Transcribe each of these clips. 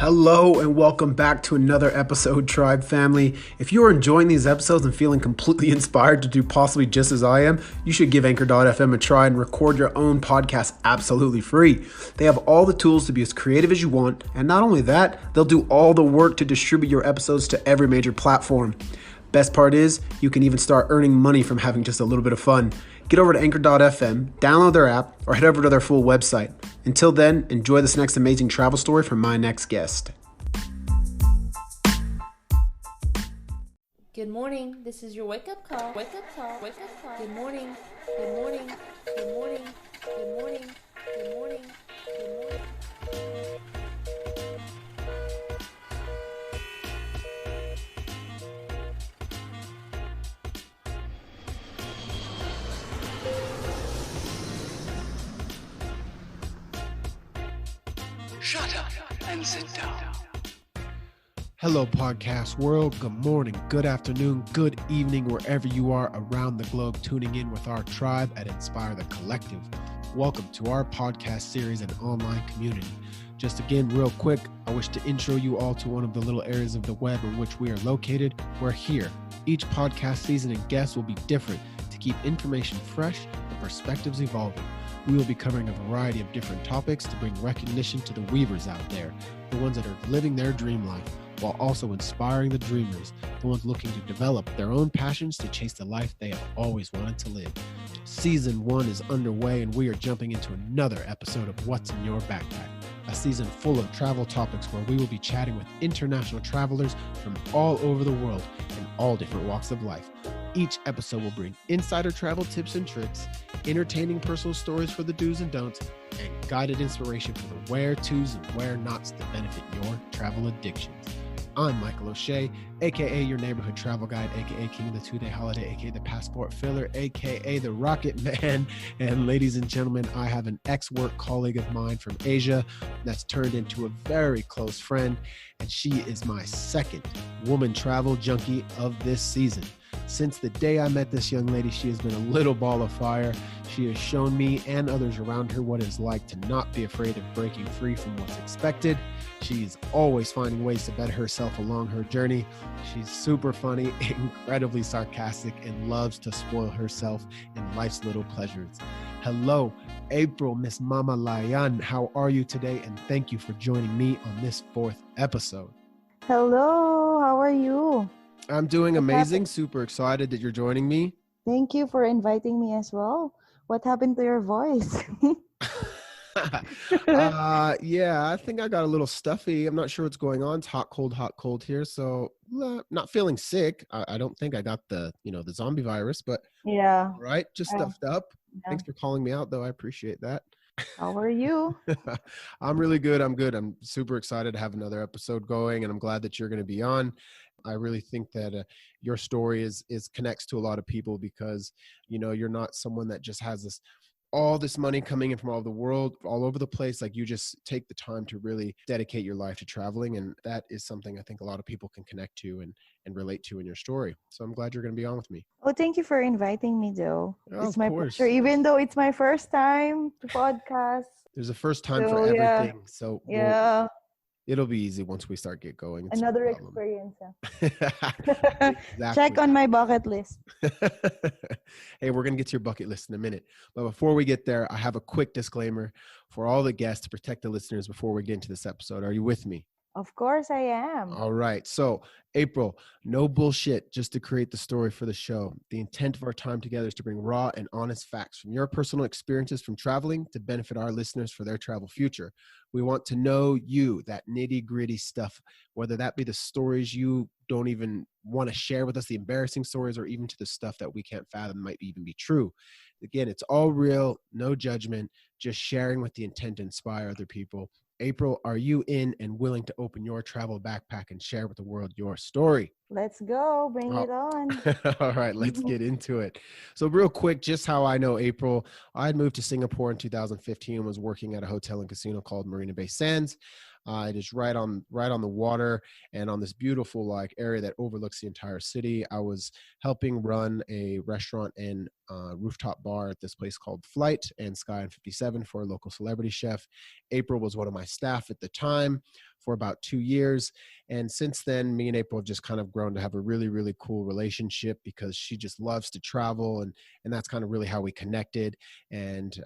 Hello and welcome back to another episode, Tribe Family. If you are enjoying these episodes and feeling completely inspired to do possibly just as I am, you should give Anchor.fm a try and record your own podcast absolutely free. They have all the tools to be as creative as you want, and not only that, they'll do all the work to distribute your episodes to every major platform. Best part is, you can even start earning money from having just a little bit of fun. Get over to Anchor.fm, download their app, or head over to their full website. Until then, enjoy this next amazing travel story from my next guest. Good morning. This is your wake-up call. Wake-up call. Wake-up call. Good morning. Good morning. Good morning. Good morning. Good morning. Good morning. Shut up and sit down. Hello, podcast world. Good morning, good afternoon, good evening, wherever you are around the globe tuning in with our tribe at Inspire the Collective. Welcome to our podcast series and online community. Just again, real quick, I wish to intro you all to one of the little areas of the web in which we are located. We're here. Each podcast season and guest will be different to keep information fresh and perspectives evolving. We will be covering a variety of different topics to bring recognition to the weavers out there, the ones that are living their dream life, while also inspiring the dreamers, the ones looking to develop their own passions to chase the life they have always wanted to live. Season 1 is underway, and we are jumping into another episode of What's in Your Backpack, a season full of travel topics where we will be chatting with international travelers from all over the world in all different walks of life. Each episode will bring insider travel tips and tricks, entertaining personal stories for the do's and don'ts, and guided inspiration for the where-tos and where-nots to benefit your travel addictions. I'm Michael O'Shea, aka your neighborhood travel guide, aka King of the 2-Day Holiday, aka the passport filler, aka the Rocket Man. And ladies and gentlemen, I have an ex-work colleague of mine from Asia that's turned into a very close friend, and she is my second woman travel junkie of this season. Since the day I met this young lady, she has been a little ball of fire. She has shown me and others around her what it's like to not be afraid of breaking free from what's expected. She's always finding ways to better herself along her journey. She's super funny, incredibly sarcastic, and loves to spoil herself in life's little pleasures. Hello, April, Miss Mamalayan. How are you today? And thank you for joining me on this 4th episode. Hello, how are you? I'm doing amazing. Super excited that you're joining me. Thank you for inviting me as well. What happened to your voice? Yeah, I think I got a little stuffy. I'm not sure what's going on. It's hot, cold here. So not feeling sick. I don't think I got the zombie virus, but Yeah. right. Just stuffed up. Yeah. Thanks for calling me out though. I appreciate that. How are you? I'm really good. I'm good. I'm super excited to have another episode going, and I'm glad that you're going to be on. I really think that your story is connects to a lot of people because, you're not someone that just has all this money coming in from all over the world, all over the place. Like, you just take the time to really dedicate your life to traveling. And that is something I think a lot of people can connect to and relate to in your story. So I'm glad you're going to be on with me. Oh, thank you for inviting me, though. Oh, It's my of course. pleasure, even though it's my first time to podcast. There's a first time So, for yeah. everything. So Yeah, it'll be easy once we start get going. It's no another problem. experience. Exactly. Check on my bucket list. Hey, we're going to get to your bucket list in a minute. But before we get there, I have a quick disclaimer for all the guests to protect the listeners before we get into this episode. Are you with me? Of course I am. All right. So, April, no bullshit, just to create the story for the show. The intent of our time together is to bring raw and honest facts from your personal experiences from traveling to benefit our listeners for their travel future. We want to know you, that nitty gritty stuff, whether that be the stories you don't even want to share with us, the embarrassing stories, or even to the stuff that we can't fathom might even be true. Again, it's all real, no judgment, just sharing with the intent to inspire other people. April, are you in and willing to open your travel backpack and share with the world your story? Let's go. Bring it on. All right, let's get into it. So real quick, just how I know April, I had moved to Singapore in 2015 and was working at a hotel and casino called Marina Bay Sands. It is right on the water and on this beautiful like area that overlooks the entire city. I was helping run a restaurant and rooftop bar at this place called Flight and Sky and 57 for a local celebrity chef. April was one of my staff at the time for about 2 years. And since then, me and April have just kind of grown to have a really, really cool relationship because she just loves to travel. And that's kind of really how we connected. And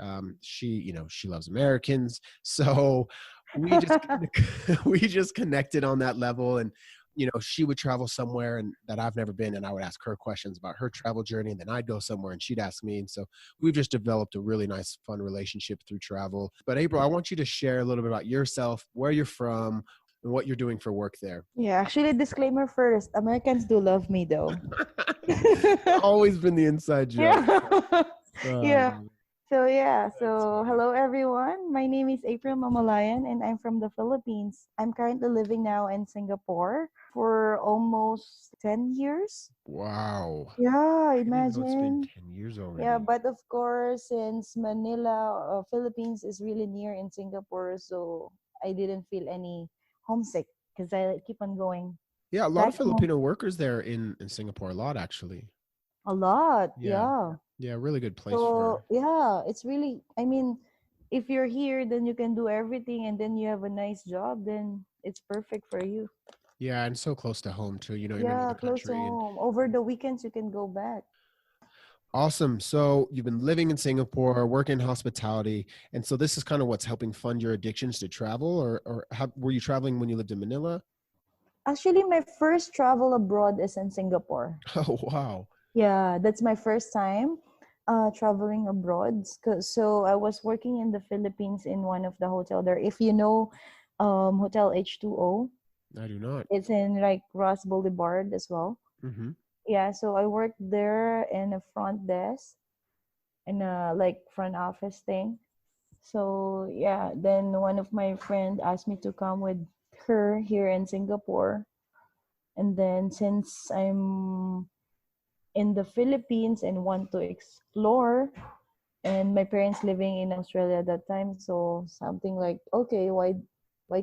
she loves Americans. So we just, we just connected on that level. And, she would travel somewhere and that I've never been. And I would ask her questions about her travel journey. And then I'd go somewhere and she'd ask me. And so we've just developed a really nice, fun relationship through travel. But April, I want you to share a little bit about yourself, where you're from, and what you're doing for work there. Yeah, actually, disclaimer first. Americans do love me though. Always been the inside joke. Yeah. Yeah. Um, So funny. hello everyone. My name is April Mamalayan and I'm from the Philippines. I'm currently living now in Singapore for almost 10 years. Wow. Yeah, I didn't know it's been imagine. 10 years Yeah, already. but of course, since Manila, Philippines is really near in Singapore, so I didn't feel any homesick because I keep on going Yeah, a lot of back home Filipino workers there in Singapore, a lot actually. a lot. Yeah. Yeah. Yeah, really good place for. So yeah, it's really, I mean, if you're here, then you can do everything and then you have a nice job, then it's perfect for you. Yeah, and so close to home too, in Yeah, another close to country. And home. Over the weekends, you can go back. awesome. So you've been living in Singapore, working in hospitality, and so this is kind of what's helping fund your addictions to travel, or were you traveling when you lived in Manila? Actually, my first travel abroad is in Singapore. Oh, wow. Yeah, that's my first time traveling abroad. So I was working in the Philippines in one of the hotel there. If you know Hotel H2O, I do not. it's in like Ross Boulevard as well. Hmm. Yeah, so I worked there in a front desk in a like front office thing. So yeah, then one of my friend asked me to come with her here in Singapore. And then since I'm in the Philippines and want to explore, and my parents living in Australia at that time, so something like, okay, why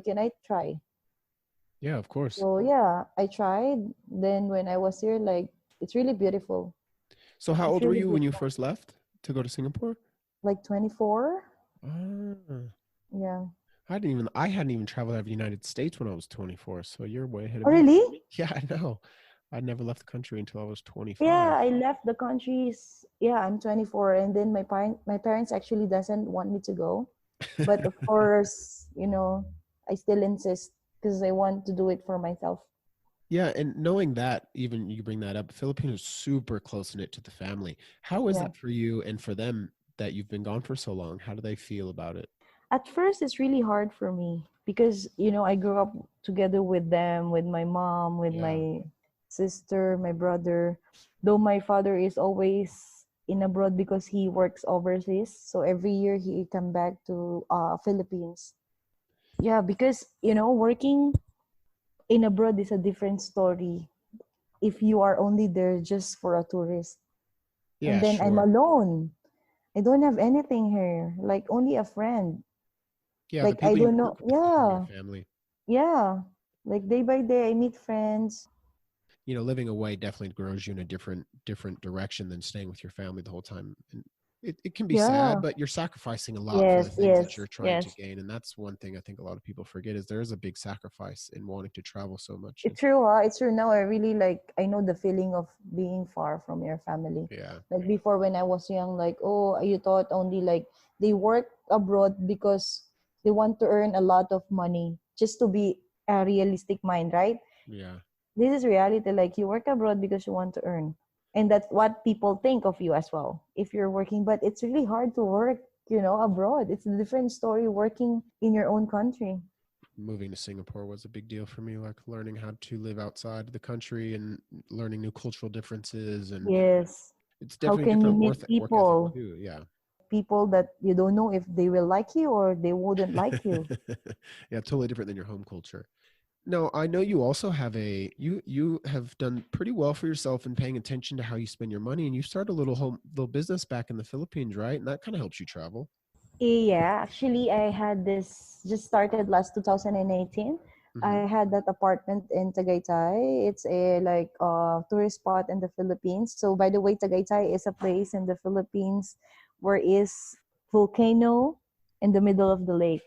can I try? Yeah, of course. So yeah, I tried. Then when I was here, like it's really beautiful. So how It's old were really you when you beautiful. first left to go to Singapore? Like 24. Ah, Yeah. I hadn't even traveled out of the United States when I was 24, so you're way ahead of Oh me. really? Yeah, I know. I never left the country until I was Yeah, 25. I left the countries. Yeah, I'm 24, and then my parents actually doesn't want me to go, but of course, I still insist because I want to do it for myself. Yeah, and knowing that, even you bring that up, Filipinos are super close knit to the family. How is Yeah. that for you and for them that you've been gone for so long? How do they feel about it? At first, it's really hard for me because I grew up together with them, with my mom, with Yeah. my sister, my brother. Though my father is always in abroad because he works overseas, so every year he come back to Philippines. Yeah, because working in abroad is a different story if you are only there just for a tourist. And Yeah, then I'm sure. alone. I don't have anything here, like only a friend. Yeah, the Like I people you don't know. work with become your Yeah, family. yeah. Like day by day, I meet friends. Living away definitely grows you in a different direction than staying with your family the whole time. And it can be sad, Yeah. but you're sacrificing a lot for the Yes, things that yes, you're trying to yes. gain. And that's one thing I think a lot of people forget is there is a big sacrifice in wanting to travel so much. It's true, huh? It's true. Now I really I know the feeling of being far from your family. Yeah. Like before when I was young, like, oh, you thought only like they work abroad because they want to earn a lot of money just to be a realistic mind, right? Yeah. This is reality. Like you work abroad because you want to earn. And that's what people think of you as well if you're working. But it's really hard to work, abroad. It's a different story working in your own country. Moving to Singapore was a big deal for me, like learning how to live outside the country and learning new cultural differences. And Yes. it's How definitely a can you different meet work ethic people? too. Yeah. People that you don't know if they will like you or they wouldn't like you. Yeah, totally different than your home culture. No, I know you also have you have done pretty well for yourself in paying attention to how you spend your money, and you started a little business back in the Philippines, right? And that kind of helps you travel. Yeah, actually, I had this just started last 2018. Hmm. I had that apartment in Tagaytay. It's a like tourist spot in the Philippines. So by the way, Tagaytay is a place in the Philippines where is volcano in the middle of the lake.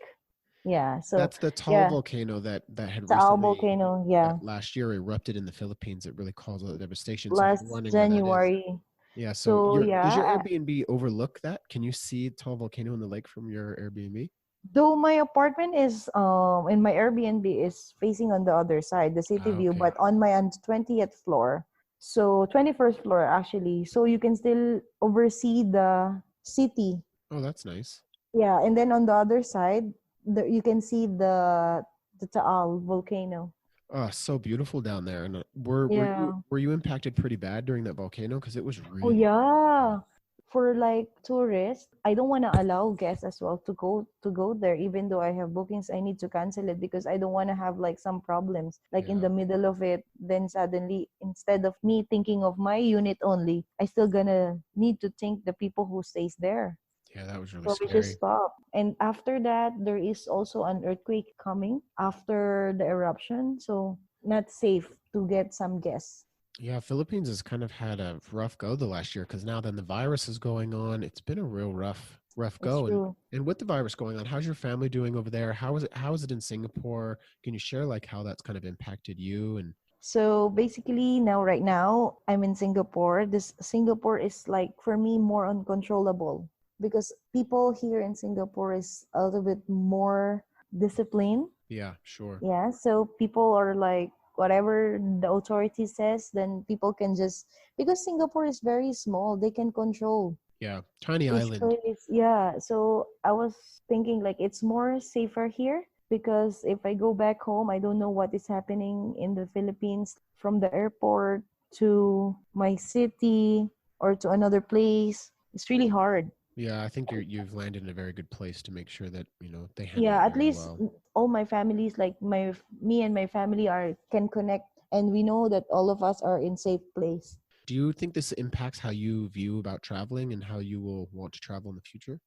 Yeah. So That's the tall yeah, volcano that had Taal recently, volcano. Yeah, last year erupted in the Philippines. It really caused a devastation. So if you're last wondering where that is, January. yeah. So So does your yeah, Airbnb overlook that? Can you see tall volcano in the lake from your Airbnb? though my apartment is in my Airbnb is facing on the other side, the city Ah, view, okay. but on my 20th floor. So 21st floor actually. So you can still oversee the city. Oh, that's nice. Yeah, and then on the other side, you can see the Taal volcano. Oh, so beautiful down there. And were you Yeah. were you impacted pretty bad during that volcano? Because it was Oh really, really bad. yeah. For like tourists, I don't want to allow guests as well to go there even though I have bookings. I need to cancel it because I don't want to have like some problems like in Yeah, the middle of it. Then suddenly instead of me thinking of my unit only, I still gonna need to think the people who stays there. yeah, that was really So we just scary. stop. And after that, there is also an earthquake coming after the eruption. So not safe to get some guests. Yeah, Philippines has kind of had a rough go the last year because now then the virus is going on. It's been a real rough It's go. true. And with the virus going on, how's your family doing over there? How is it in Singapore? Can you share like how that's kind of impacted you? And So basically, now right now I'm in Singapore. This Singapore is like for me more uncontrollable because people here in Singapore is a little bit more disciplined. yeah, sure. Yeah, so people are like whatever the authority says, then people can just because Singapore is very small, they can control. Yeah, tiny island. Basically, it's yeah. So I was thinking like it's more safer here because if I go back home, I don't know what is happening in the Philippines from the airport to my city or to another place. It's really hard. Yeah, I think you've landed in a very good place to make sure that, they handle Yeah, it at very least well. all my families like me and my family are can connect and we know that all of us are in safe place. Do you think this impacts how you view about traveling and how you will want to travel in the future?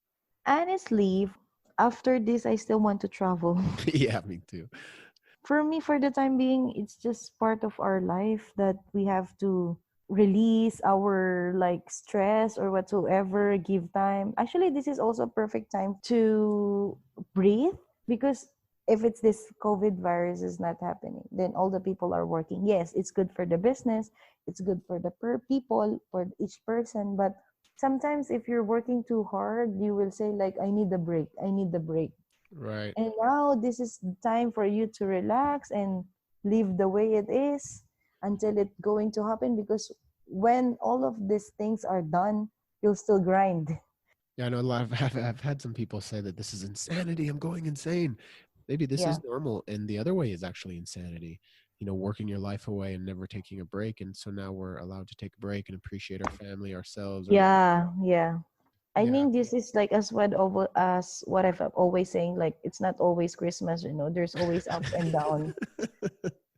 Honestly, after this I still want to travel. Yeah, me too. For me, for the time being, it's just part of our life that we have to release our like stress or whatsoever, give time. Actually, this is also a perfect time to breathe because if it's this COVID virus is not happening, then all the people are working. Yes, it's good for the business, it's good for the people, for each person, but sometimes if you're working too hard, you will say like, I need a break, I need the break. Right. And now this is the time for you to relax and live the way it is until it's going to happen because when all of these things are done, you'll still grind. Yeah, I know a lot of I've had some people say that this is insanity. I'm going insane. Maybe this Yeah. is normal, and the other way is actually insanity. Working your life away and never taking a break, and so now we're allowed to take a break and appreciate our family, ourselves, our life. Yeah, yeah. I Yeah, think this is like as what I've always saying, like it's not always Christmas, there's always up and down.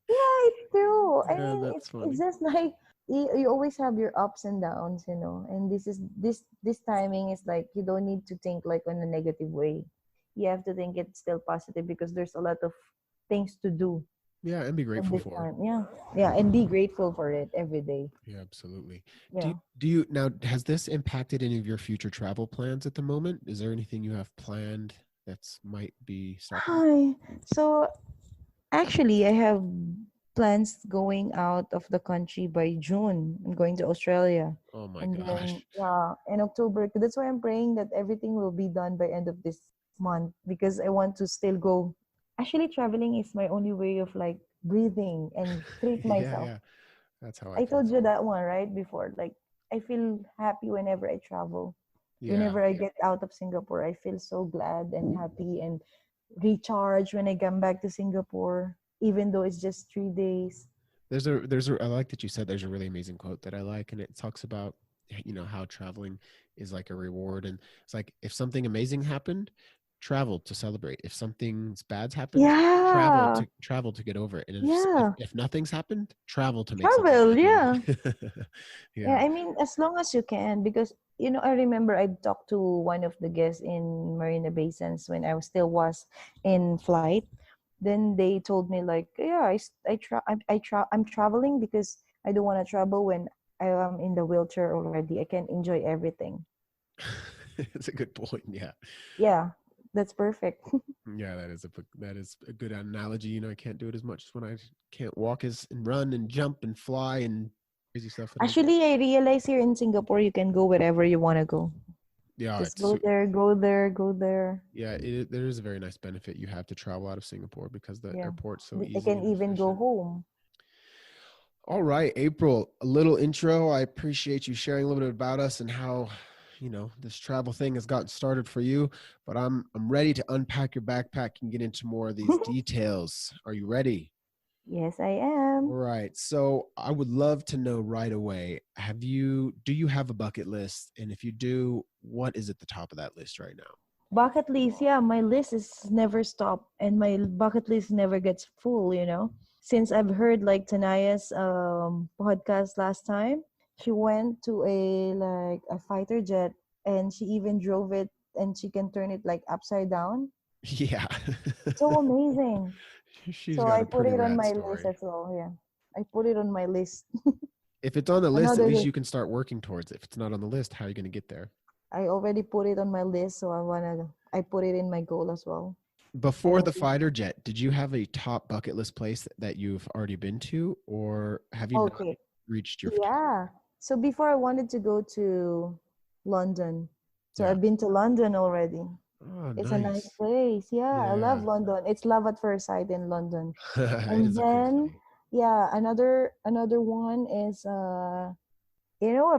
Yeah, it's true. I yeah, mean, that's it's funny. just like you always have your ups and downs. And this timing is like you don't need to think like on a negative way. You have to think it's still positive because there's a lot of things to do Yeah, and be at grateful this for. time. Yeah, yeah, and be grateful for it every day. Yeah, absolutely. Do you, Yeah. do you now has this impacted any of your future travel plans at the moment? Is there anything you have planned that's might be stopping? Hi. So actually, I have plans going out of the country by June. I'm going to Australia. Oh my And then, gosh. yeah, in October. That's why I'm praying that everything will be done by end of this month because I want to still go. Actually, traveling is my only way of like breathing and treat Yeah, myself. yeah. That's how I I feel told you too. that one, right? Before. Like, I feel happy whenever I travel. Yeah. Whenever I get out of Singapore, I feel so glad and happy and recharge when I come back to Singapore, even though it's just 3 days. There's a I like that you said there's a really amazing quote that I like, and it talks about how traveling is like a reward, and it's like if something amazing happened, travel to celebrate. If something's bad's happened, Yeah. travel to get over it. And Yeah. if nothing's happened, travel to make something Travel. Yeah. happen. Yeah. Yeah. I mean, as long as you can, because I remember I talked to one of the guests in Marina Bay Sands when I was still was in flight. Then they told me like, yeah, I'm traveling because I don't want to travel when I am in the wheelchair already. I can enjoy everything. It's a good point. Yeah. Yeah, that's perfect. Yeah, that is a good analogy. I can't do it as much as when I can't walk as and run and jump and fly and crazy stuff that I do. Actually, I realize here in Singapore you can go wherever you want to go. Yeah, Just go there, go there, go there. yeah, there is a very nice benefit you have to travel out of Singapore because the Yeah. airport's so I easy can and even go efficient. home. All right, April, a little intro. I appreciate you sharing a little bit about us and how, this travel thing has gotten started for you, but I'm ready to unpack your backpack and get into more of these details. Are you ready? Yes, I All am. right. So I would love to know right away, do you have a bucket list? And if you do, what is at the top of that list right now? Bucket list, yeah, my list is never stop and my bucket list never gets full. Since I've heard like Tanaya's podcast last time, she went to a fighter jet and she even drove it and she can turn it like upside down. Yeah. So amazing. She's So got I a put pretty it on rad my list story. as well, yeah. I put it on my list. If it's on the list, at Another least list. you can start working towards it. If it's not on the list, how are you going to get there? I already put it on my list, so I put it in my goal as well. I Before the already fighter jet, did you have a top bucket list place that you've already been to, or have you not Okay. reached your top? Yeah. So before I wanted to go to London. So Yeah. I've been to London already. Oh, It's a nice nice. place. Yeah, I love Yeah. London. It's love at first sight in London. It And is a cool then city. yeah, another one is a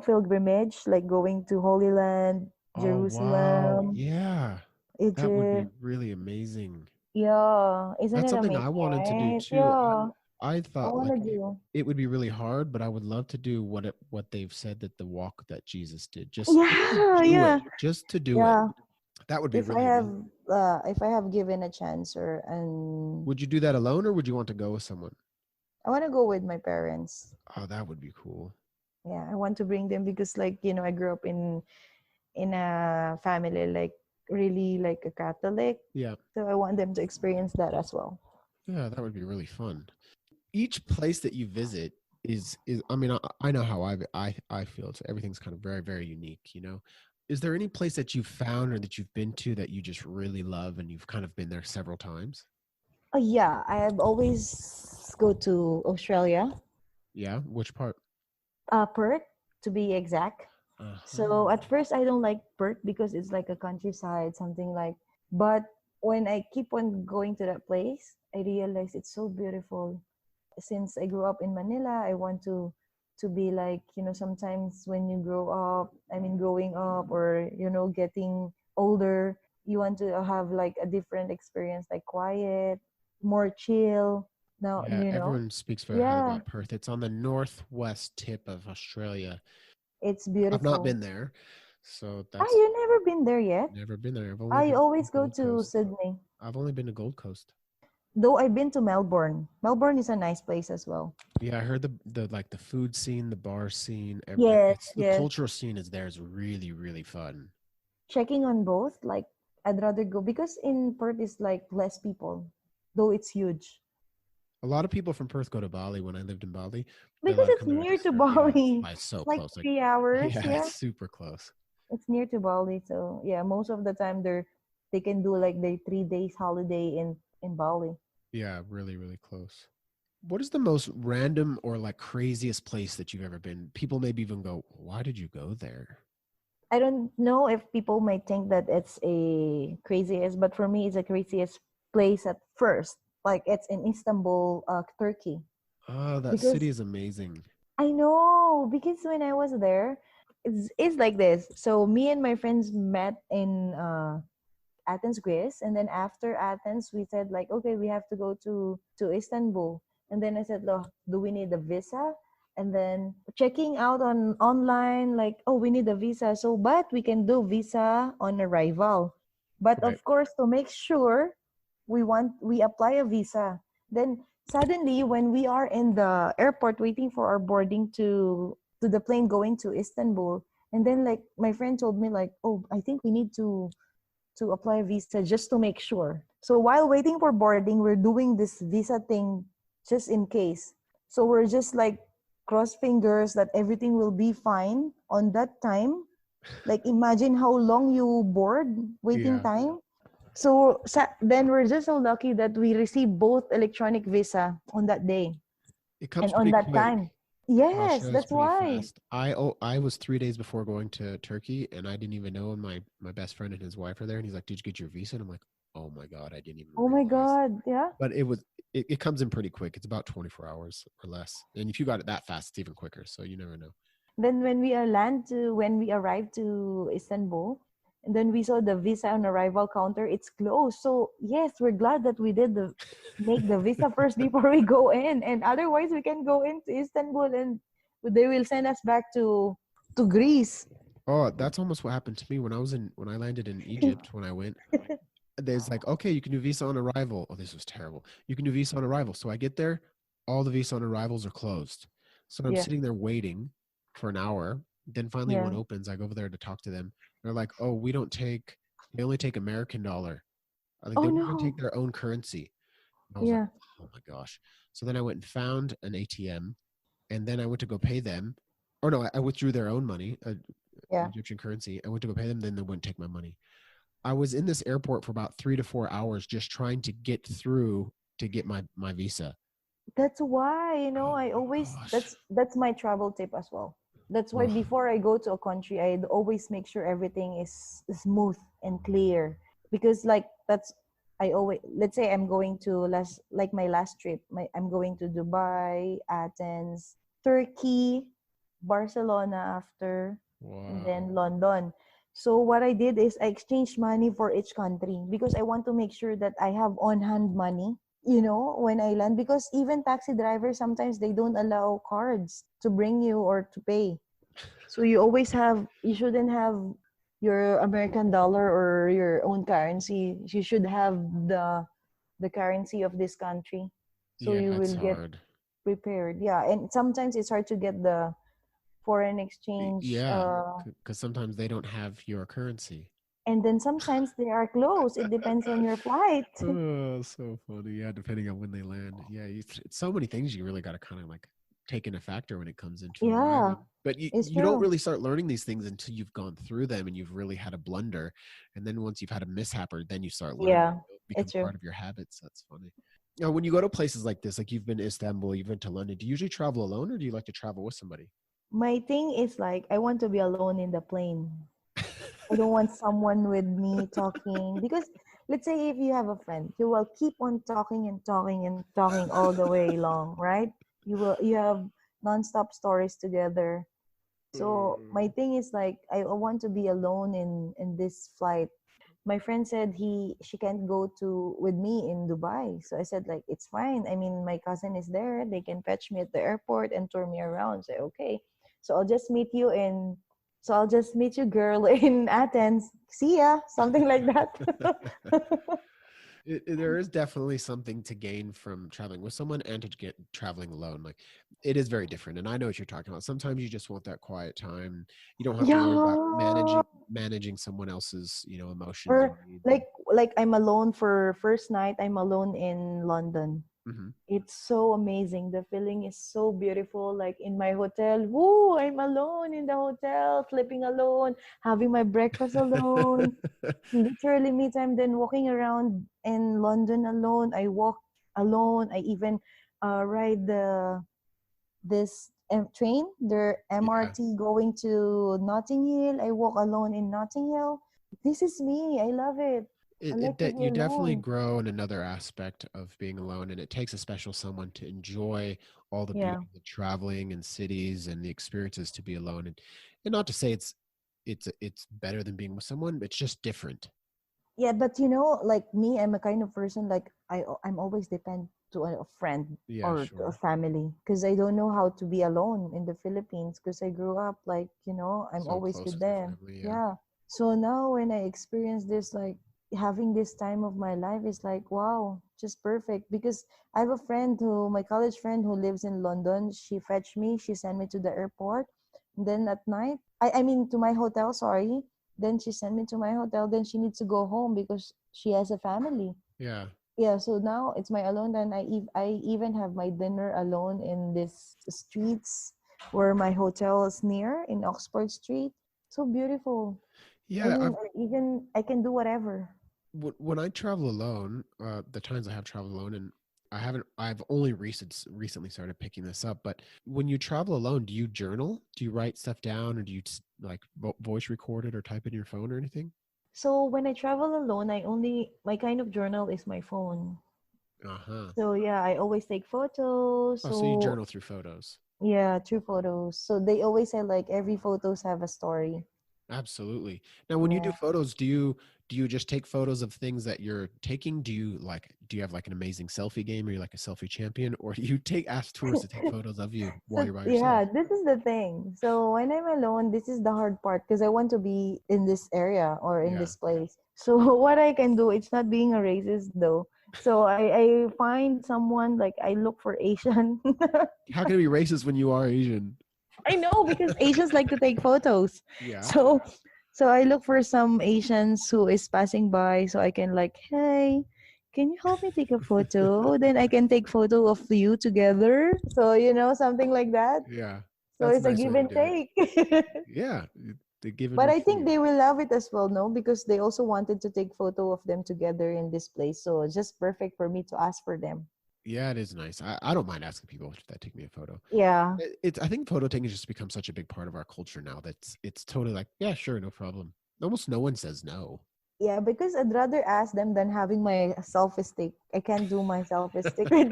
pilgrimage like going to Holy Land, Oh, wow. Jerusalem, Yeah. That would be Egypt. really amazing. Yeah, isn't That's it something I amazing, wanted to do right? too. Yeah, I I thought want like to do. it would be really hard, but I would love to do what they've said that the walk that Jesus did. Just to Yeah, do it. yeah, Just to do it. yeah. That would be If I really have amazing. if I have given a chance or and Would you do that alone or would you want to go with someone? I want to go with my parents. Oh, that would be cool. Yeah, I want to bring them because I grew up in a family like really like a Catholic. Yeah. So I want them to experience that as well. Yeah, that would be really fun. Each place that you visit is I mean I know how I feel. So everything's kind of very very unique. Is there any place that you've found or that you've been to that you just really love and you've kind of been there several times? Oh yeah, I have always go to Australia, Yeah, which part? Perth to be exact. So Uh-huh. at first I don't like Perth because it's like a countryside, something like. But when I keep on going to that place, I realize it's so beautiful. Since I grew up in Manila, I want to be like sometimes when you grow up, I mean growing up or getting older, you want to have like a different experience, like quiet, more chill. Now Yeah, everyone speaks very highly yeah, about Perth. It's on the northwest tip of Australia. it's I've not beautiful. been there, so Ah, that's you never been there yet? never been there. I've only I been to always go Gold to Coast. Sydney. I've only been to Gold Coast. Though I've been to Melbourne. Melbourne is a nice place as well. Yeah, I heard the like the food scene, the bar scene, Yes, it's the yes. cultural scene is there is really really fun. Checking on both, like I'd rather go because in Perth is like less people, though it's huge. A lot of people from Perth go to Bali. When I lived in Bali, they Because love it's coming out near to to surf. Yeah, Bali. it's so It's like close. Like, 3 hours, yeah, yeah. it's super close. It's near to Bali. So yeah, most of the time they can do like the 3 days holiday in Bali. Yeah, really really close. What is the most random or like craziest place that you've ever been? People maybe even go, "Why did you go there?" I don't know if people might think that it's a craziest, but for me, it's a craziest place at first. Like it's in Istanbul, Turkey. Oh, that city Because is amazing. I know, because when I was there, it's like this. So me and my friends met in Athens, Greece, and then after Athens, we said like, okay, we have to go to Istanbul, and then I said, look, do we need a visa? And then checking out on online, like, oh, we need a visa. So, but we can do visa on arrival. But Right. of course, to make sure we apply a visa. Then suddenly, when we are in the airport waiting for our boarding to the plane going to Istanbul, and then like my friend told me like, oh, I think we need to apply a visa just to make sure. So while waiting for boarding, we're doing this visa thing just in case. So we're just like cross fingers that everything will be fine on that time. Like imagine how long you board waiting Yeah. time. So then we're just so lucky that we received both electronic visa on that day It comes and on pretty that quick. time. Yes, Australia is that's pretty why. fast. I was 3 days before going to Turkey, and I didn't even know. And my best friend and his wife are there, and he's like, "Did you get your visa?" And I'm like, "Oh my god, I didn't even Oh my realize." God. Yeah. But it comes in pretty quick. It's about 24 hours or less. And if you got it that fast, it's even quicker. So you never know. Then when we arrived to Istanbul, and then we saw the visa on arrival counter, it's closed. So yes, we're glad that we did the make the visa first before we go in, and otherwise we can go into Istanbul and they will send us back to Greece. Oh, that's almost what happened to me when I landed in Egypt when I went. There's like, okay, you can do visa on arrival. Oh, this was terrible. You can do visa on arrival. So I get there, all the visa on arrivals are closed. So I'm Yeah, sitting there waiting for an hour. Then finally yeah. one opens. I go over there to talk to them. They're like, oh, they only take American dollar. Like they Oh won't even take no. their own currency. And I was like, Yeah, oh my gosh. So then I went and found an ATM, and then I went to go pay them. Or no, I withdrew their own money, yeah. Egyptian currency. I went to go pay them, then they wouldn't take my money. I was in this airport for about 3 to 4 hours just trying to get through to get my visa. That's why, Oh I my always gosh. that's my travel tip as well. That's why Oh, before I go to a country, I'd always make sure everything is smooth and clear. Because like that's I always let's say I'm going to my last trip, I'm going to Dubai, Athens, Turkey, Barcelona after, and wow. then London. So what I did is I exchanged money for each country because I want to make sure that I have on hand money, when I land, because even taxi drivers sometimes they don't allow cards to bring you or to pay. So you shouldn't have your American dollar or your own currency. You should have the currency of this country. So Yeah, you it's will get hard. prepared. Yeah, and sometimes it's hard to get the foreign exchange Yeah, because sometimes they don't have your currency. and then sometimes they are closed. It depends on your flight. Oh, so funny. Yeah, depending on when they land. Yeah, it's so many things you really got to kind of like take into factor when it comes into Yeah, arriving. But it's you don't true. really start learning these things until you've gone through them and you've really had a blunder. And then once you've had a mishap, or then you start learning, Yeah, it it's becomes true. part of your habits. That's funny. Now, when you go to places like this, like you've been to Istanbul, you've been to London, do you usually travel alone or do you like to travel with somebody? My thing is like I want to be alone in the plane. I don't want someone with me talking because let's say if you have a friend, you will keep on talking and talking and talking all the way long, right? You have nonstop stories together. So my Mm. thing is like I want to be alone in this flight. My friend said she can't go to with me in Dubai. So I said like it's fine. I mean my cousin is there. They can fetch me at the airport and tour me around. Say okay. So I'll just meet you girl in Athens. See ya. Something like that. There is definitely something to gain from traveling with someone and to get traveling alone. Like it is very different. And I know what you're talking about. Sometimes you just want that quiet time. You don't have to worry about Yeah. managing someone else's, emotions and Or needs. like I'm alone for first night. I'm alone in London. Mhm. It's so amazing. The feeling is so beautiful. Like in my hotel, woo, I'm alone in the hotel, sleeping alone, having my breakfast alone, literally me time. Then walking around in London alone. I walk alone. I even ride this train, the Yeah. MRT going to Notting Hill. I walk alone in Notting Hill. This is me. I love it. I like to be You definitely alone. grow in another aspect of being alone, and it takes a special someone to enjoy all the Yeah. beauty of the traveling and cities and the experiences to be alone. And not to say it's better than being with someone, but it's just different. Yeah, but like me, I'm a kind of person like I'm always depend to a friend Yeah, or to a sure. family because I don't know how to be alone in the Philippines because I grew up like, I'm So always close with with your them. family. Yeah. Yeah. So now when I experience this, like having this time of my life is like, wow, just perfect. Because I have a friend my college friend who lives in London. She fetched me, she sent me to the airport. Then at night, I mean to my hotel, sorry. Then she sent me to my hotel. Then she needs to go home because she has a family. Yeah. Yeah, so now it's my alone. Then I even have my dinner alone in this streets where my hotel is near in Oxford Street. So beautiful. I Yeah. mean, even I can do whatever. When I travel alone, the times I have traveled alone, and I've only recently started picking this up, but when you travel alone, do you journal? Do you write stuff down, or do you like voice record it or type it in your phone or anything? So when I travel alone, my kind of journal is my phone. Uh-huh. So yeah, I always take photos. Oh, so you So journal through photos. yeah, true photos. So they always say like every photos have a story. Absolutely. Now, when you do Yeah. photos, do you just take photos of things that you're taking? Do you have like an amazing selfie game? Are you like a selfie champion, or do you take ask tourists to take photos of you while So you're by yourself? yeah, this is the thing. So when I'm alone, this is the hard part because I want to be in this area or in Yeah. this place. So what I can do, it's not being a racist though. So I find someone like I look for Asian. How can it be racist when you are Asian? I know because Asians like to take photos. Yeah. So so I look for some Asians who is passing by so I can like, hey, can you help me take a photo? Then I can take photo of you together. So something like that. Yeah. So That's a it's a nice give way to and do it. take. Yeah. They give and But I think receive. they will love it as well, no? Because they also wanted to take photo of them together in this place. So just perfect for me to ask for them. Yeah, it is nice. I don't mind asking people if that take me a photo. Yeah. It's I think photo taking has just become such a big part of our culture now that's it's totally like, yeah, sure, no problem. Almost no one says no. Yeah, because I'd rather ask them than having my selfie stick. I can't do my selfie stick with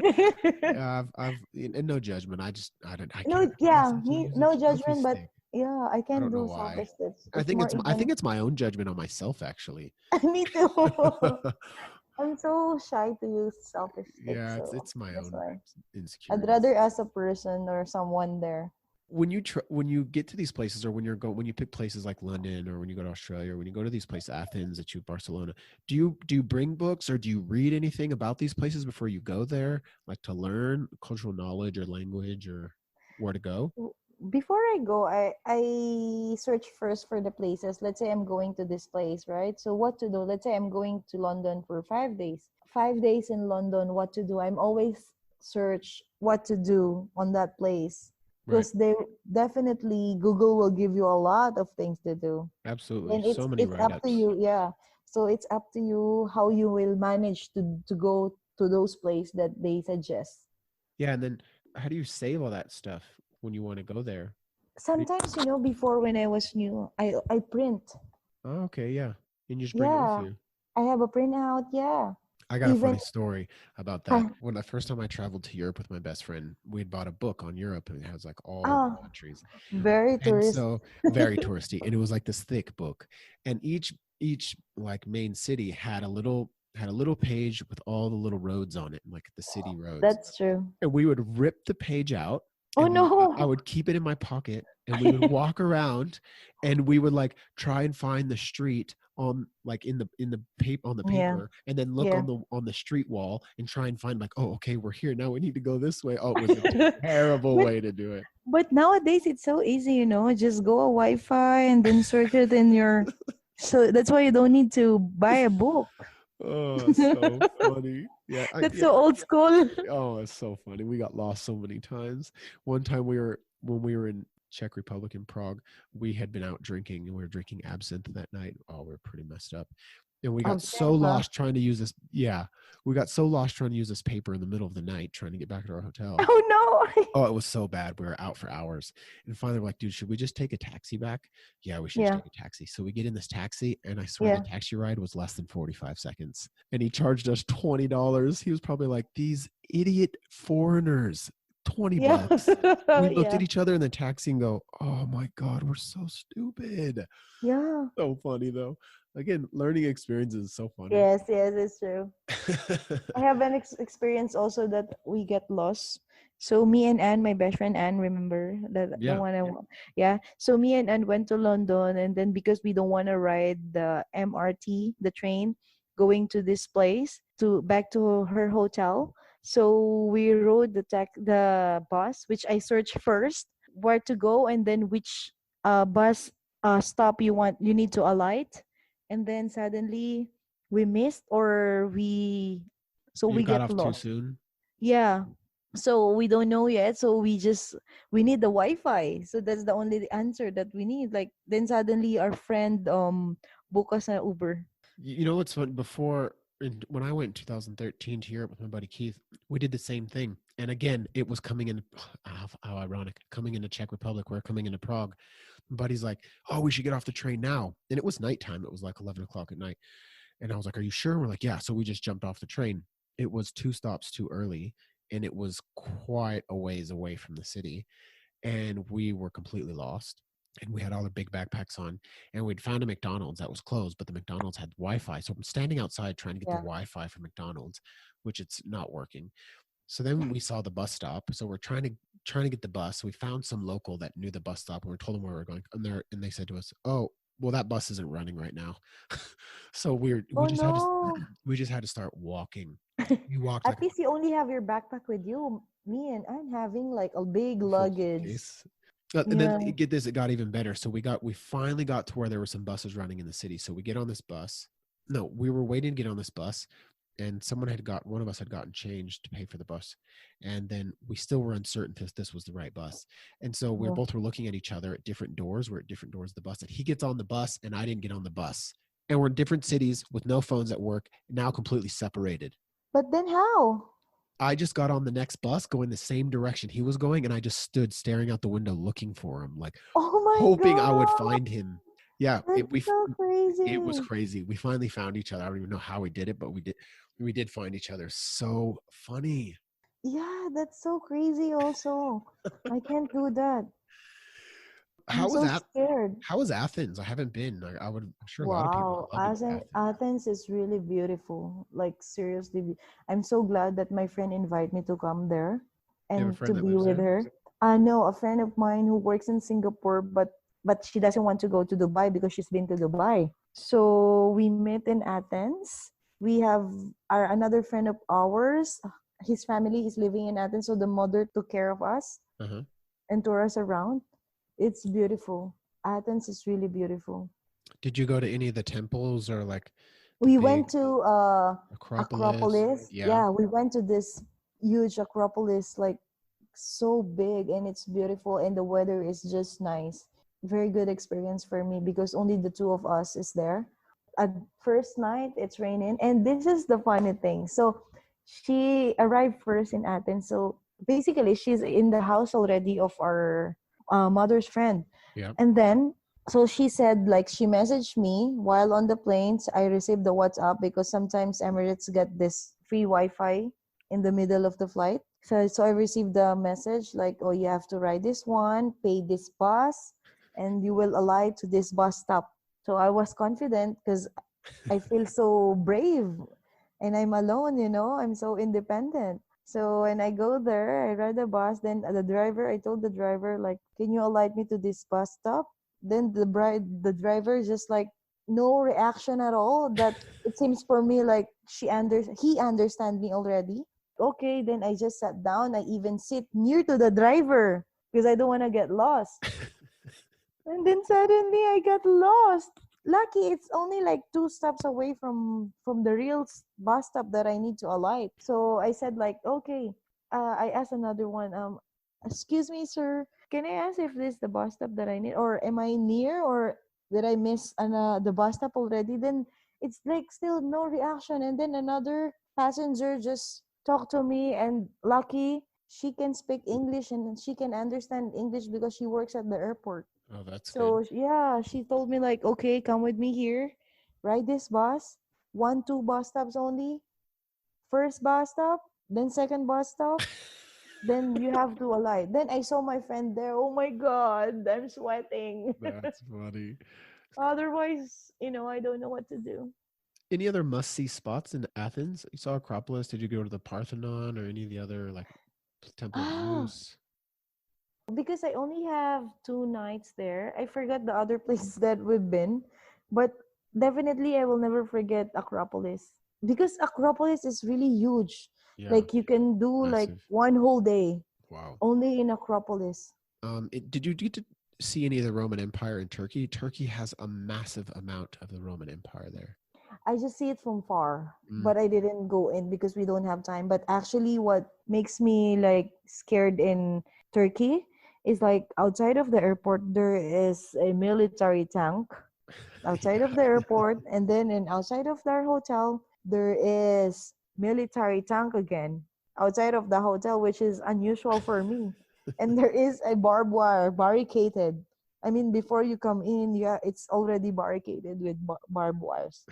Yeah, and no judgment. I No, can't ask yeah, them to me use a no selfie judgment, but stick. yeah, I I can't don't know do selfie why. sticks. It's more I even think it's my own judgment on myself actually. me too. I'm so shy to use selfie sticks, Yeah, so it's my that's own why. I'd insecurities. rather ask a person or someone there. When you get to these places, or when you pick places like London, or when you go to Australia, or when you go to these places, Athens, that you Barcelona, do you bring books, or do you read anything about these places before you go there, like to learn cultural knowledge or language or where to go? Before I go, I search first for the places. Let's say I'm going to this place, right? So what to do? Let's say I'm going to London for 5 days. 5 days in London, what to do? I'm always search what to do on that place Right. because they definitely Google will give you a lot of things to do. Absolutely. Then So many it's up to write-ups. you, yeah. So it's up to you how you will manage to go to those places that they suggest. Yeah, and then how do you save all that stuff when you want to go there? How do you, Sometimes, before when I was new, I print. oh, okay, yeah. And you just bring it with Yeah, you. I have a printout. Yeah, I got a even funny story about that. When the first time I traveled to Europe with my best friend, we had bought a book on Europe, and it has like all the oh, countries. very And tourist. so very touristy. And it was like this thick book. And each like main city had a little page with all the little roads on it, like the city roads. That's true. And we would rip the page out, Oh and I no. would keep it in my pocket, and we would walk around, and we would like try and find the street on like in the paper on the Yeah, paper, and then look yeah. on the street wall and try and find like, oh, okay, we're here now, we need to go this way. Oh, it was a terrible but way to do it. but nowadays it's so easy, just go a Wi-Fi and then search it in your. So that's why you don't need to buy a book. Oh, so funny. Yeah, That's so old school. oh, it's so funny. We got lost so many times. One time when we were in Czech Republic in Prague, we had been out drinking, and we were drinking absinthe that night. Oh, we were pretty messed up. And we got so Absent, huh? lost trying to use this. Yeah, we got so lost trying to use this paper in the middle of the night trying to get back to our hotel. Oh no. Oh, it was so bad. We were out for hours. And finally, we're like, dude, should we just take a taxi back? Yeah, we should just Yeah, take a taxi. So we get in this taxi, and I swear the yeah, taxi ride was less than 45 seconds. And he charged us $20. He was probably like, these idiot foreigners, 20 yeah, bucks. We looked yeah, at each other in the taxi and go, oh my God, we're so stupid. yeah. So funny, though. Again, learning experiences is so funny. Yes, yes, it's true. I have an experience also that we get lost. So me and Anne, my best friend Anne, remember the Yeah. one yeah. So me and Anne went to London, and then because we don't want to ride the MRT, the train, going to this place to back to her hotel. So we rode the bus, which I searched first where to go, and then which bus stop you need to alight, and then suddenly we missed or we so You we got get off too lost. soon. Yeah. So we don't know yet. So we need the Wi-Fi. So that's the only answer that we need. Like then suddenly our friend book us an Uber. You know what's fun? When I went in 2013 to Europe with my buddy Keith, we did the same thing. And again, it was coming in. How ironic! Coming into Czech Republic, we're coming into Prague. My buddy's like, "Oh, we should get off the train now." And it was nighttime. It was like 11 o'clock at night. And I was like, "Are you sure?" And we're like, "Yeah." So we just jumped off the train. It was 2 stops too early, and it was quite a ways away from the city, and we were completely lost. And we had all our big backpacks on, and we'd found a McDonald's that was closed, but the McDonald's had Wi-Fi. So I'm standing outside trying to get the Yeah. Wi-Fi for McDonald's, which it's not working. So then we saw the bus stop. So we're trying to get the bus. We found some local that knew the bus stop, and we told them where we were going. And they said to us, "Oh, well, that bus isn't running right now." So we Oh just had to no. we just had to start walking. We walked At like least you only have your backpack with you. Me and I'm having like a big a full luggage. suitcase. And then Yeah. get this, it got even better. So we finally got to where there were some buses running in the city. So we get on this bus. No, we were waiting to get on this bus, and one of us had gotten changed to pay for the bus, and then we still were uncertain if this was the right bus. And so we Oh. were looking at each other at different doors. We're at different doors of the bus, and he gets on the bus, and I didn't get on the bus. And we're in different cities with no phones at work, now completely separated. But then how? I just got on the next bus going the same direction he was going, and I just stood staring out the window looking for him, like Oh my hoping I would god. find him. Yeah, That's so it was crazy. crazy. We finally found each other. I don't even know how we did it, but we did. We did find each other. So funny. Yeah, that's so crazy also. I can't do that. I'm How was so that? scared. How was Athens? I haven't been. I'm sure a lot of people Wow, would love to go to Athens. Athens is really beautiful. Like seriously, I'm so glad that my friend invited me to come there You have a and to friend that be lives with there? her. I know a friend of mine who works in Singapore, but she doesn't want to go to Dubai because she's been to Dubai. So we met in Athens. We have our another friend of ours. His family is living in Athens, so the mother took care of us Uh-huh. and tour us around. It's beautiful. Athens is really beautiful. Did you go to any of the temples or like the We big went to Acropolis? Acropolis. Yeah. Yeah, we went to this huge Acropolis, like so big and it's beautiful and the weather is just nice. Very good experience for me because only the two of us is there. At first night it's raining and this is the funny thing. So she arrived first in Athens. So basically she's in the house already of our mother's friend. Yeah. And then so she said like she messaged me while on the planes. I received the WhatsApp because sometimes Emirates get this free Wi-Fi in the middle of the flight. So I received the message like, oh, you have to ride this one, pay this bus, and you will alight to this bus stop. So I was confident because I feel so brave and I'm alone, I'm so independent. So when I go there, I ride the bus. Then I told the driver, like, can you alight me to this bus stop? Then the driver just like no reaction at all. That it seems for me like he understand me already. Okay, then I just sat down. I even sit near to the driver because I don't want to get lost. And then suddenly I got lost. Lucky it's only like 2 stops away from the real bus stop that I need to alight. So I said like, okay. I asked another one. Excuse me, sir. Can I ask if this is the bus stop that I need, or am I near, or did I miss the bus stop already? Then it's like still no reaction. And then another passenger just talked to me, and lucky she can speak English and she can understand English because she works at the airport. Oh, that's good. So yeah, she told me like, okay, come with me here, ride this bus, 2 bus stops only. First bus stop, then second bus stop, then you have to alight. Then I saw my friend there. Oh my god, I'm sweating. That's funny. Otherwise, I don't know what to do. Any other must-see spots in Athens? You saw Acropolis. Did you go to the Parthenon or any of the other like Temple of Ah, Zeus? because I only have 2 nights there. I forgot the other places that we've been, but definitely I will never forget Acropolis because Acropolis is really huge. Yeah, Like you can do like massive. one whole day Wow. only in Acropolis. Did you get to see any of the Roman Empire in Turkey? Turkey has a massive amount of the Roman Empire there. I just see it from far, Mm. but I didn't go in because we don't have time. But actually, what makes me like scared in Turkey is like outside of the airport, there is a military tank outside of Yeah. the airport, and then in outside of their hotel, there is military tank again outside of the hotel, which is unusual for me. And there is a barbed wire barricaded. I mean, before you come in, yeah, it's already barricaded with barbed wires.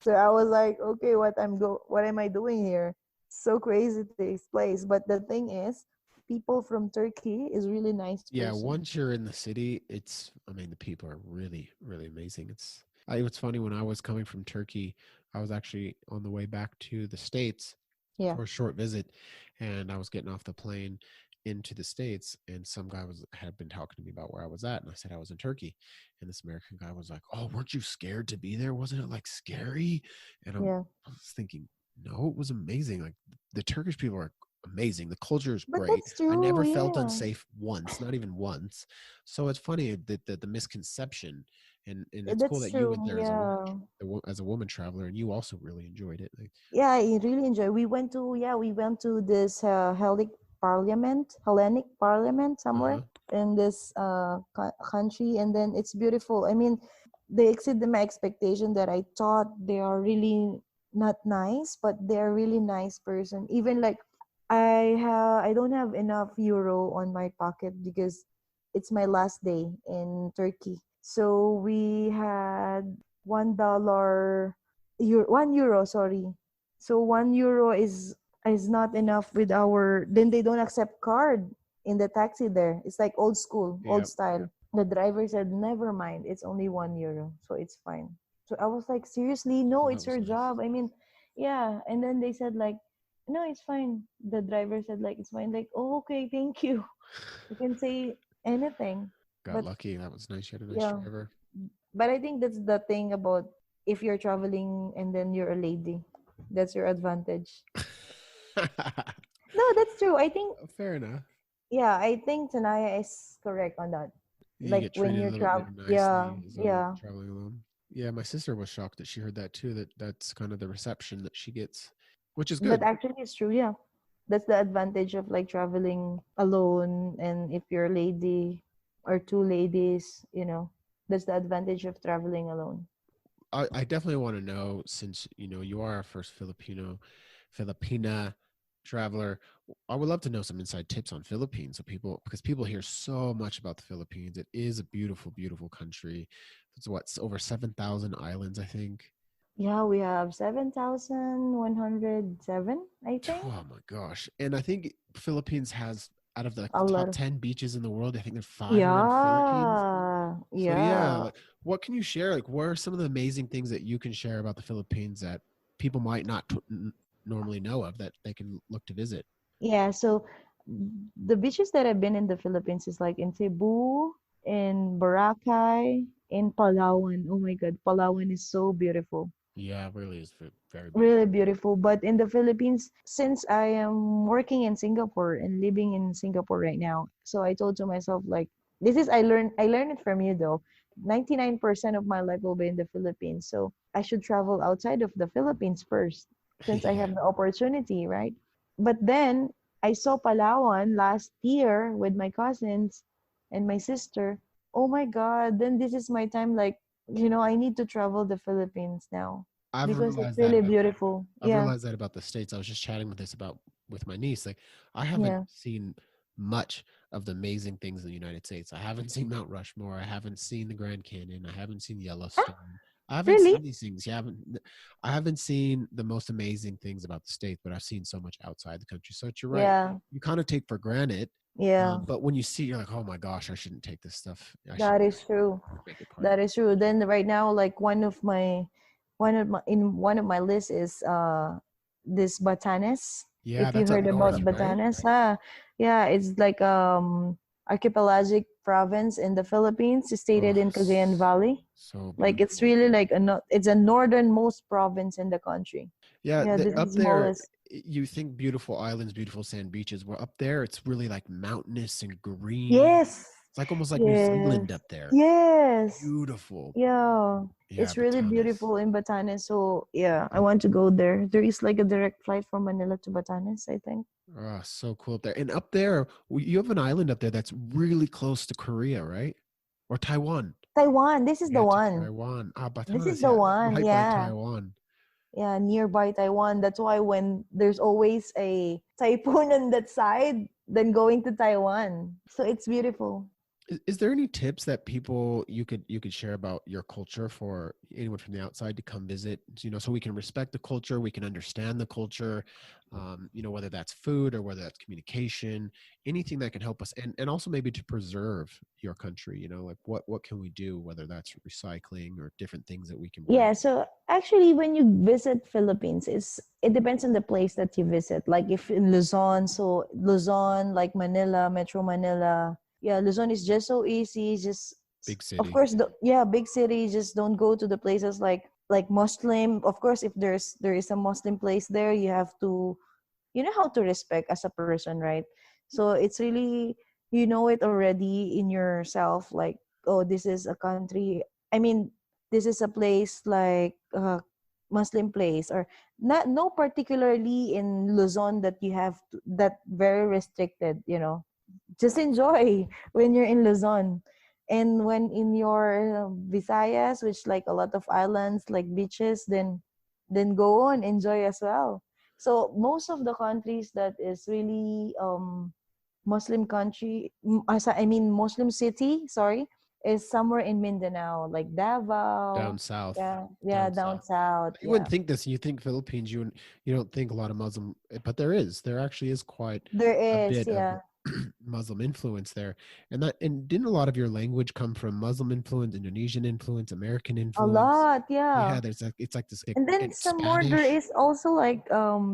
So I was like, okay, what am I doing here? So crazy this place. But the thing is, people from Turkey is really nice Yeah, person. once you're in the city, I mean, the people are really, really amazing. It's funny when I was coming from Turkey, I was actually on the way back to the States Yeah, for a short visit, and I was getting off the plane into the States, and some guy had been talking to me about where I was at, and I said I was in Turkey, and this American guy was like, "Oh, weren't you scared to be there? Wasn't it like scary?" And yeah. I was thinking, no, it was amazing. Like the Turkish people are amazing. The culture is But great. that's I true, never felt yeah. unsafe once, not even once. So it's funny that the misconception, and it's cool That's that you went true, there yeah. as a woman traveler, and you also really enjoyed it. Like, Yeah, I really enjoy. We went to this Hellenic Parliament uh somewhere huh, in this country, and then it's beautiful. I mean, they exceeded my expectation that I thought they are really not nice, but they're really nice person. Even like I don't have enough euro on my pocket because it's my last day in Turkey. So we had $1 €1, sorry. So €1 is not enough with our, then they don't accept card in the taxi there. It's like old school, old yeah, style. The driver said, never mind, it's only €1, so it's fine. So I was like, seriously? No, well, that it's was your nice. job. I mean, yeah. And then they said like, no, it's fine. The driver said like, it's fine. Like, oh, okay, thank you. You can say anything. Got But lucky. That was nice. You had a nice yeah, driver. but I think that's the thing about if you're traveling and then you're a lady. That's your advantage. No, that's true. I think Fair enough. yeah, I think Tanaya is correct on that. You Like get when treated a you're little bit travel, more yeah, nicely as a woman yeah, traveling alone. Yeah, my sister was shocked that she heard that too. That's kind of the reception that she gets, which is but good. actually it's true. Yeah, that's the advantage of like traveling alone, and if you're a lady or two ladies, that's the advantage of traveling alone. I definitely want to know, since you are our first Filipina traveler. I would love to know some inside tips on Philippines, so because people hear so much about the Philippines. It is a beautiful, beautiful country. It's over 7,000 islands, I think. Yeah, we have 7,107, I think. Oh my gosh! And I think Philippines has, out of the A lot top of 10 beaches in the world, I think there's five are in Philippines. yeah, So yeah, yeah, like, what can you share? Like, what are some of the amazing things that you can share about the Philippines that people might not normally know of, that they can look to visit? yeah. So the beaches that I've been in the Philippines is like in Cebu, in Boracay, in Palawan. Oh my God, Palawan is so beautiful. Yeah, it really is very Really beautiful. beautiful. But in the Philippines, since I am working in Singapore and living in Singapore right now, so I told to myself like, this is I learned it from you though. 99% of my life will be in the Philippines. So I should travel outside of the Philippines first since I Yeah, have the opportunity, right? But then I saw Palawan last year with my cousins and my sister. Oh my God, then this is my time like, I need to travel the Philippines now I've because it's realized that really about beautiful. I've Yeah, realized that about the States. I was just chatting with my niece. Like, I haven't yeah. seen much of the amazing things in the United States. I haven't seen Mount Rushmore. I haven't seen the Grand Canyon. I haven't seen Ah, Yellowstone. I haven't really? seen these things. I haven't seen the most amazing things about the States, but I've seen so much outside the country. So you're right. Yeah, You kind of take for granted. yeah. But when you see, you're like, oh my gosh, I shouldn't take this stuff. I should That is true. make it part of That my is true. vacation. Then right now, like one of my list is this Batanes. Yeah, If you that's up heard about north, right? Batanes, yeah, it's like archipelagic province in the Philippines, Oh, stated in Cagayan Valley. so Like it's beautiful. really like it's a northernmost province in the country. Yeah, Yeah, this up is there, smallest. you think beautiful islands, beautiful sand beaches. Well, up there, it's really like mountainous and green. Yes, It's like almost like New Zealand yes, up there. yes. Beautiful. Yeah, Yeah, it's really Batanes. beautiful in Batanes. So yeah, I want to go there. There is like a direct flight from Manila to Batanes, I think. Oh, so cool up there. And up there, you have an island up there that's really close to Korea, right? Or Taiwan. Taiwan, this is the Yeah, to one. Taiwan. Ah, This is Batanes, the yeah, one. right by Yeah. Taiwan. Yeah, nearby Taiwan. That's why when there's always a typhoon on that side, then going to Taiwan. So it's beautiful. Is there any tips that people you could share about your culture for anyone from the outside to come visit? So we can respect the culture, we can understand the culture. Whether that's food or whether that's communication, anything that can help us, and also maybe to preserve your country. Like what can we do? Whether that's recycling or different things that we can bring. Yeah, so actually when you visit Philippines, it depends on the place that you visit. Like if in Luzon, so Luzon, like Manila, Metro Manila. Yeah, Luzon is just so easy. Just Big of city. course, big city. Just don't go to the places like Muslim. Of course, if there is a Muslim place there, you have to how to respect as a person, right? So it's really you know it already in yourself, like, oh, this is a country. I mean, this is a place like Muslim place, or not, no, particularly in Luzon that you have that very restricted. Just enjoy when you're in Luzon. And when in your Visayas, which like a lot of islands, like beaches, then go on, enjoy as well. So most of the countries that is really Muslim country, I mean Muslim city, sorry, is somewhere in Mindanao, like Down Davao. south. Yeah, yeah, Down down south. south. You Yeah, wouldn't think this. You think Philippines. You don't think a lot of Muslim, but there actually is quite a there is. bit of Yeah, Muslim influence there. And didn't a lot of your language come from Muslim influence, Indonesian influence, American a influence? lot. Yeah. Yeah, it's like this And then and some more, there Spanish. is also like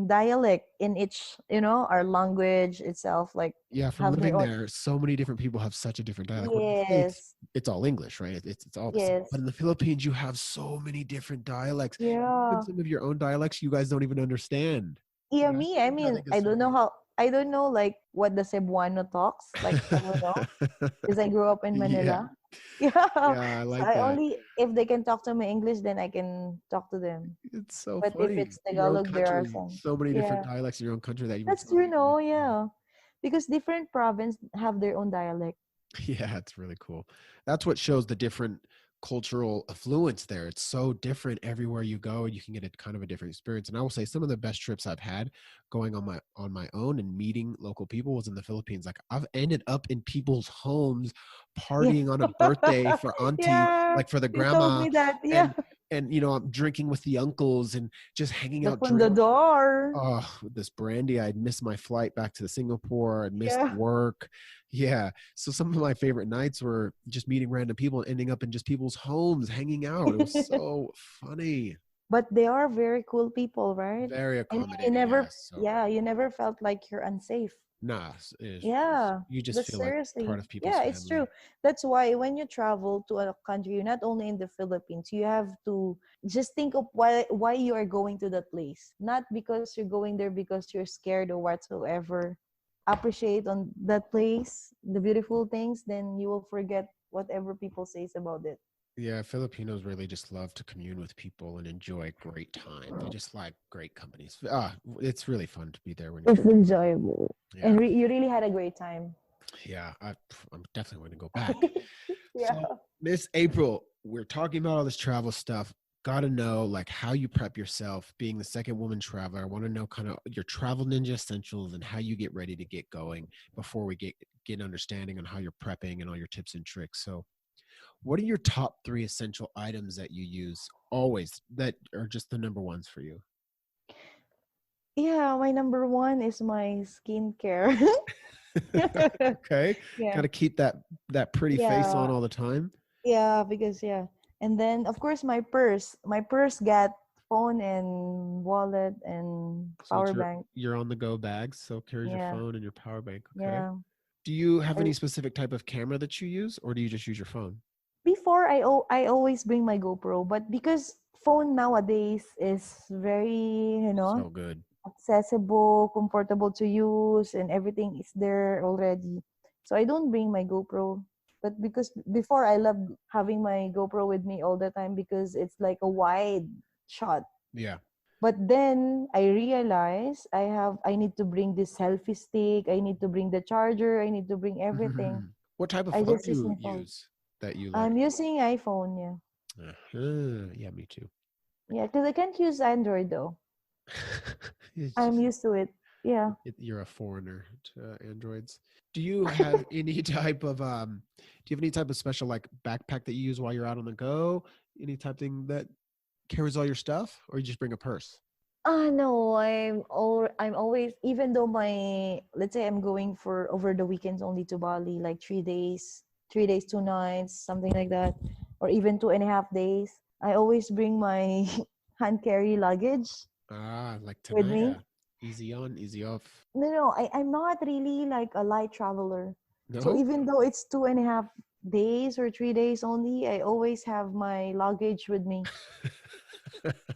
dialect in each, our language itself, like Yeah, from have their living own. there, so many different people have such a different dialect. Where in the States, Yes, it's all English, right? It's all the same. But yes, in the Philippines, you have so many different dialects. Even yeah, some of your own dialects you guys don't even understand. yeah. I Me, I think mean, it's funny. I don't know like what the Cebuano talks. Like I don't know because I grew up in Yeah, Manila. Yeah, yeah, I so like I that. only if they can talk to me English, then I can talk to them. It's so But if funny. it's Your own Tagalog, there are country, some. so many different Yeah, dialects in your own country that even that's some true. people don't No, even know. yeah, because different province have their own dialect. Yeah, it's really cool. That's what shows the different cultural affluence there. It's so different everywhere you go, and you can get a kind of a different experience. And I will say some of the best trips I've had going on my own and meeting local people was in the Philippines. Like I've ended up in people's homes Yeah. partying on a birthday for auntie, Yeah. like for the You told grandma, me that. Yeah. and I'm drinking with the uncles and just hanging The out drinking. fundador. Oh, with this brandy, I'd missed my flight back to Singapore. I'd missed Yeah. work. Yeah. So some of my favorite nights were just meeting random people and ending up in just people's homes, hanging out. It was so funny. But they are very cool people, right? Very I mean, you accommodating. Yeah. never, So yeah, great. you never felt like you're unsafe. Nah, Yeah, you just that's feel like part seriously. of people's Yeah, it's true. family. That's why when you travel to a country, you're not only in the Philippines, you have to just think of why you are going to that place. Not because you're going there because you're scared or whatsoever. Appreciate on that place, the beautiful things, then you will forget whatever people says about it. Yeah, Filipinos really just love to commune with people and enjoy great time. They just like great companies. It's really fun to be there when It's enjoyable. yeah. And you really had a great time. Yeah, I'm definitely going to go back. Yeah. So, Miss April, we're talking about all this travel stuff. Got to know like how you prep yourself. Being the second woman traveler, I want to know kind of your travel ninja essentials and how you get ready to get going before we get an understanding on how you're prepping and all your tips and tricks. So, what are your top 3 essential items that you use always that are just the number ones for you? Yeah, my number one is my skincare. Okay, got Yeah. to keep that pretty face on Yeah. all the time. Yeah, because yeah. And then of course my purse. My purse got phone and wallet and So it's power your bank. your on the go bags. So carries your Yeah. phone and your power bank. Okay. Yeah. Do you have I, any specific type of camera that you use, or do you just use your phone? before I always bring my GoPro, but because phone nowadays is very, So good. accessible, comfortable to use, and everything is there already. So I don't bring my GoPro. But because before I loved having my GoPro with me all the time because it's like a wide shot. Yeah. But then I realized I need to bring this selfie stick, I need to bring the charger, I need to bring everything. What type of I phone just do use you my phone. use that you like? I'm using iPhone, yeah. Yeah, me too. Yeah, because I can't use Android though. It's I'm just used to it. Yeah. you're a foreigner to Androids. Do you have any type of do you have any type of special like backpack that you use while you're out on the go? Any type thing that carries all your stuff, or you just bring a purse? No, I'm always, even though my, let's say I'm going for over the weekends only to Bali, like 3 days, 3 days, 2 nights, something like that, or even 2.5 days. I always bring my hand carry luggage Ah, like with me. Tanaya. Easy on, easy off. No, I'm not really like a light traveler. So No? even though it's 2.5 days or 3 days only, I always have my luggage with me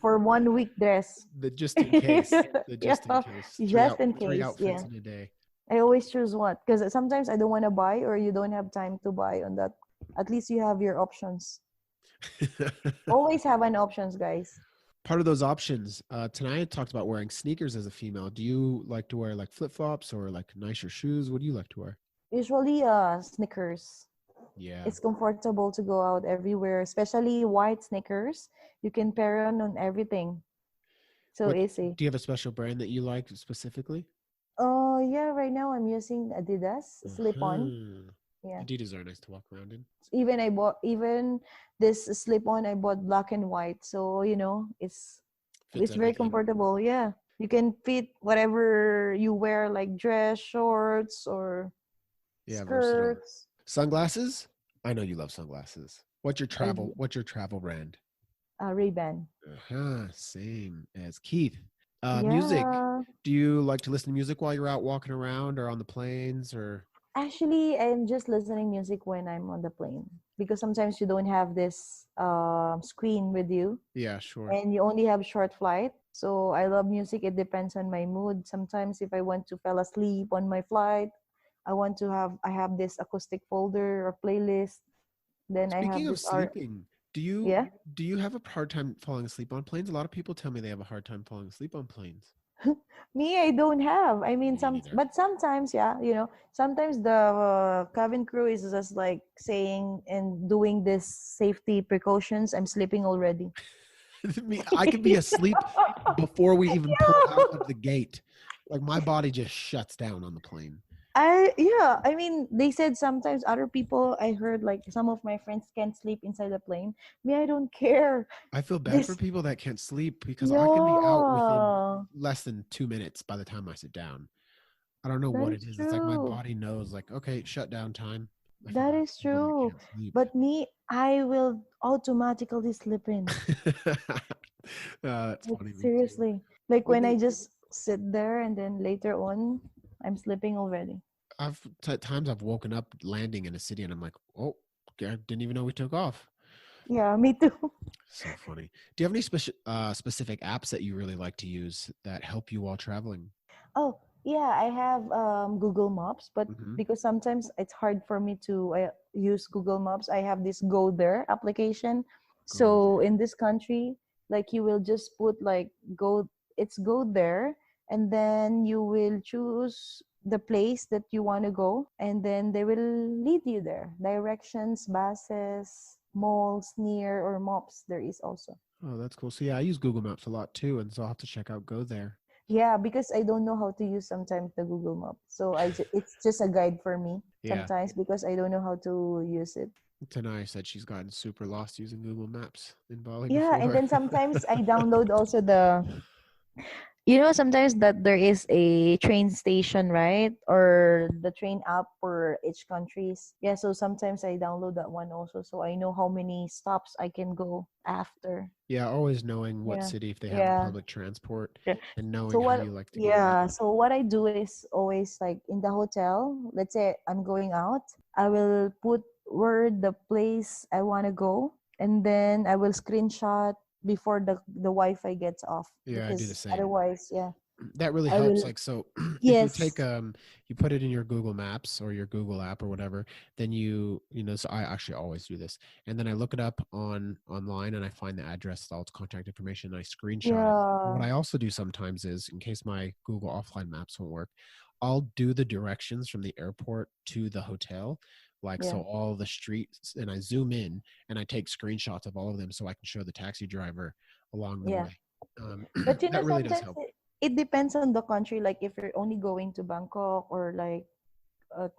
for 1 week dress. The just in case. The Yeah, just in case. just in Three case. Yeah. outfits in a day. I always choose one because sometimes I don't want to buy or you don't have time to buy on that. At least you have your options. Always have an options, guys. Part of those options, Tanaya talked about wearing sneakers as a female. Do you like to wear like flip flops or like nicer shoes? What do you like to wear? Usually, sneakers. Yeah. It's comfortable to go out everywhere, especially white sneakers. You can pair on everything. So What easy. do you have a special brand that you like specifically? Oh yeah, right now I'm using Adidas slip on. Uh-huh. Yeah. Adidas are nice to walk around in. Even this slip on I bought black and white. So, Fits it's very everything. comfortable. Yeah. You can fit whatever you wear, like dress, shorts, or Yeah, versatile. skirts. Sunglasses? I know you love sunglasses. I do. What's your travel brand? Ray-Ban. Uh-huh. Same as Keith. Music. Yeah. Do you like to listen to music while you're out walking around or on the planes or Actually, I'm just listening music when I'm on the plane because sometimes you don't have this screen with you yeah, sure. and you only have short flight. So I love music. It depends on my mood. Sometimes if I want to fall asleep on my flight, I have this acoustic folder or playlist. Then I Speaking have of this art. sleeping, Yeah. do you have a hard time falling asleep on planes? A lot of people tell me they have a hard time falling asleep on planes. Me, I don't have. I mean, Me neither. but sometimes, yeah, sometimes the cabin crew is just like saying and doing this safety precautions. I'm sleeping already. I could be asleep before we even pull out of the gate. Like my body just shuts down on the plane. Yeah, I mean, they said sometimes other people, I heard like some of my friends can't sleep inside the plane. Me, I don't care. I feel bad for This, people that can't sleep because I can be out within yeah, less than 2 minutes by the time I sit down. I don't know that what it is is. It's like my true. body knows, like, okay, shut down time. I feel That bad is for people that true. can't sleep. But me, I will automatically sleep in. That's Like funny, me too. seriously. Like When when I they, just sit there and then later on, I'm sleeping already. times I've woken up landing in a city and I'm like, oh, I didn't even know we took off. Yeah, me too. So funny. Do you have any specific apps that you really like to use that help you while traveling? Oh, yeah, I have Google Maps, but Hmm. because sometimes it's hard for me to use Google Maps, I have this Go There application. Go So there. in this country, like you will just put like Go There, and then you will choose the place that you want to go, and then they will lead you there. Directions, buses, malls near, or mops there is also. Oh, that's cool. So yeah, I use Google Maps a lot too, and so I'll have to check out Go There. Yeah, because I don't know how to use sometimes the Google Map. So it's just a guide for me Yeah. sometimes because I don't know how to use it. Tanai said she's gotten super lost using Google Maps in Bali Yeah, and before. then sometimes I download also You know, sometimes that there is a train station, right? Or the train app for each countries. Yeah, so sometimes I download that one also, so I know how many stops I can go after. Yeah, always knowing what Yeah. city, if they have Yeah. public transport, Yeah. and So knowing how what you like to get around. yeah, so what I do is always like in the hotel, let's say I'm going out, I will put where the place I want to go, and then I will screenshot before the Wi-Fi gets off, Yeah, I do the because same. otherwise, yeah, That really I helps. will. Like, so if you take Yes. you put it in your Google Maps or your Google app or whatever, then so I actually always do this. And then I look it up online and I find the address, all its contact information, and I screenshot it. What Yeah. I also do sometimes is, in case my Google offline maps won't work, I'll do the directions from the airport to the hotel, like, Yeah. so all the streets, and I zoom in and I take screenshots of all of them so I can show the taxi driver along the Yeah. way. But you know, That really does sometimes help. it depends on the country. Like if you're only going to Bangkok or like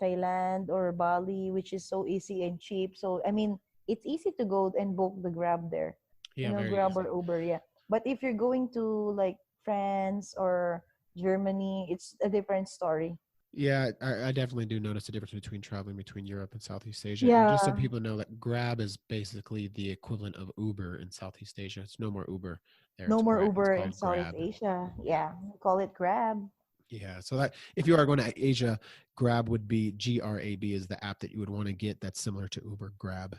Thailand or Bali, which is so easy and cheap. So I mean, it's easy to go and book the Grab there. You Yeah, know, very Grab or easy. Uber, yeah. But if you're going to like France or Germany, it's a different story. Yeah, I definitely do notice the difference between traveling between Europe and Southeast Asia. And just so Yeah. people know that Grab is basically the equivalent of Uber in Southeast Asia. It's no more Uber there. No more It's Uber in called Southeast Grab. Asia. Yeah. Call it Grab. Yeah. So that if you are going to Asia, Grab would be GRAB is the app that you would want to get that's similar to Uber Grab.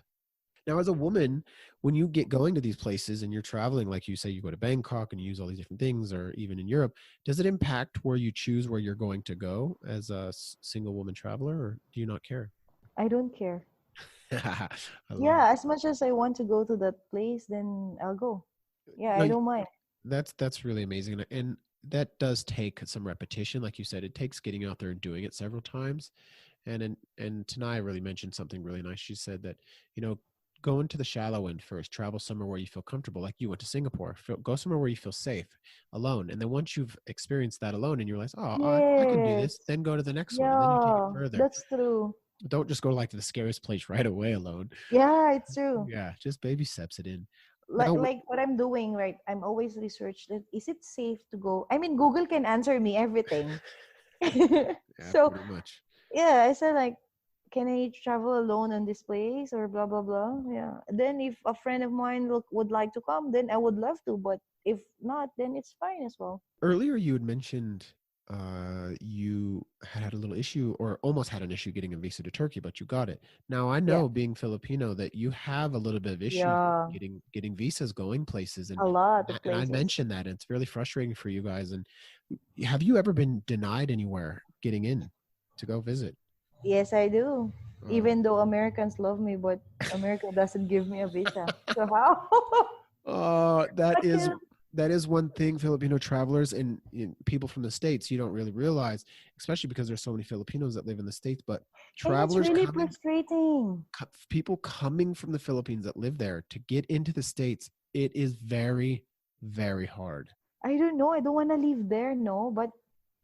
Now, as a woman, when you get going to these places and you're traveling, like you say, you go to Bangkok and you use all these different things, or even in Europe, does it impact where you choose where you're going to go as a single woman traveler, or do you not care? I don't care. I love Yeah, as much as I want to go to that place, then I'll go. Yeah, I like don't mind. that's really amazing, and that does take some repetition. Like you said, it takes getting out there and doing it several times. And Tanai really mentioned something really nice. She said that, go into the shallow end first, travel somewhere where you feel comfortable. Like you went to Singapore, go somewhere where you feel safe, alone. And then once you've experienced that alone and you realize, oh, I can do this, Yes. then go to the next one, and then you take it Yeah, further. that's true. Don't just go like to the scariest place right away alone. Yeah, it's true. Yeah, just baby steps it in. Like Now, like what I'm doing, right? I'm always research that is it safe to go? I mean, Google can answer me everything. yeah, So pretty much. yeah, I said like, can I travel alone in this place or blah blah blah? Yeah. Then if a friend of mine would like to come, then I would love to. But if not, then it's fine as well. Earlier, you had mentioned you had a little issue or almost had an issue getting a visa to Turkey, but you got it. Now, I Yeah. know, being Filipino, that you have a little bit of issues Yeah. getting visas, going places, A lot of and I places. mentioned that, and it's really frustrating for you guys. And have you ever been denied anywhere getting in to go visit? Yes, I do. Uh, Even though Americans love me, but America doesn't give me a visa. So how? Uh, that But is still, that is one thing Filipino travelers and people from the States, you don't really realize, especially because there's so many Filipinos that live in the States. But and it's travelers really coming, frustrating. people coming from the Philippines that live there to get into the States, it is very, very hard. I don't know. I don't want to live there, no, but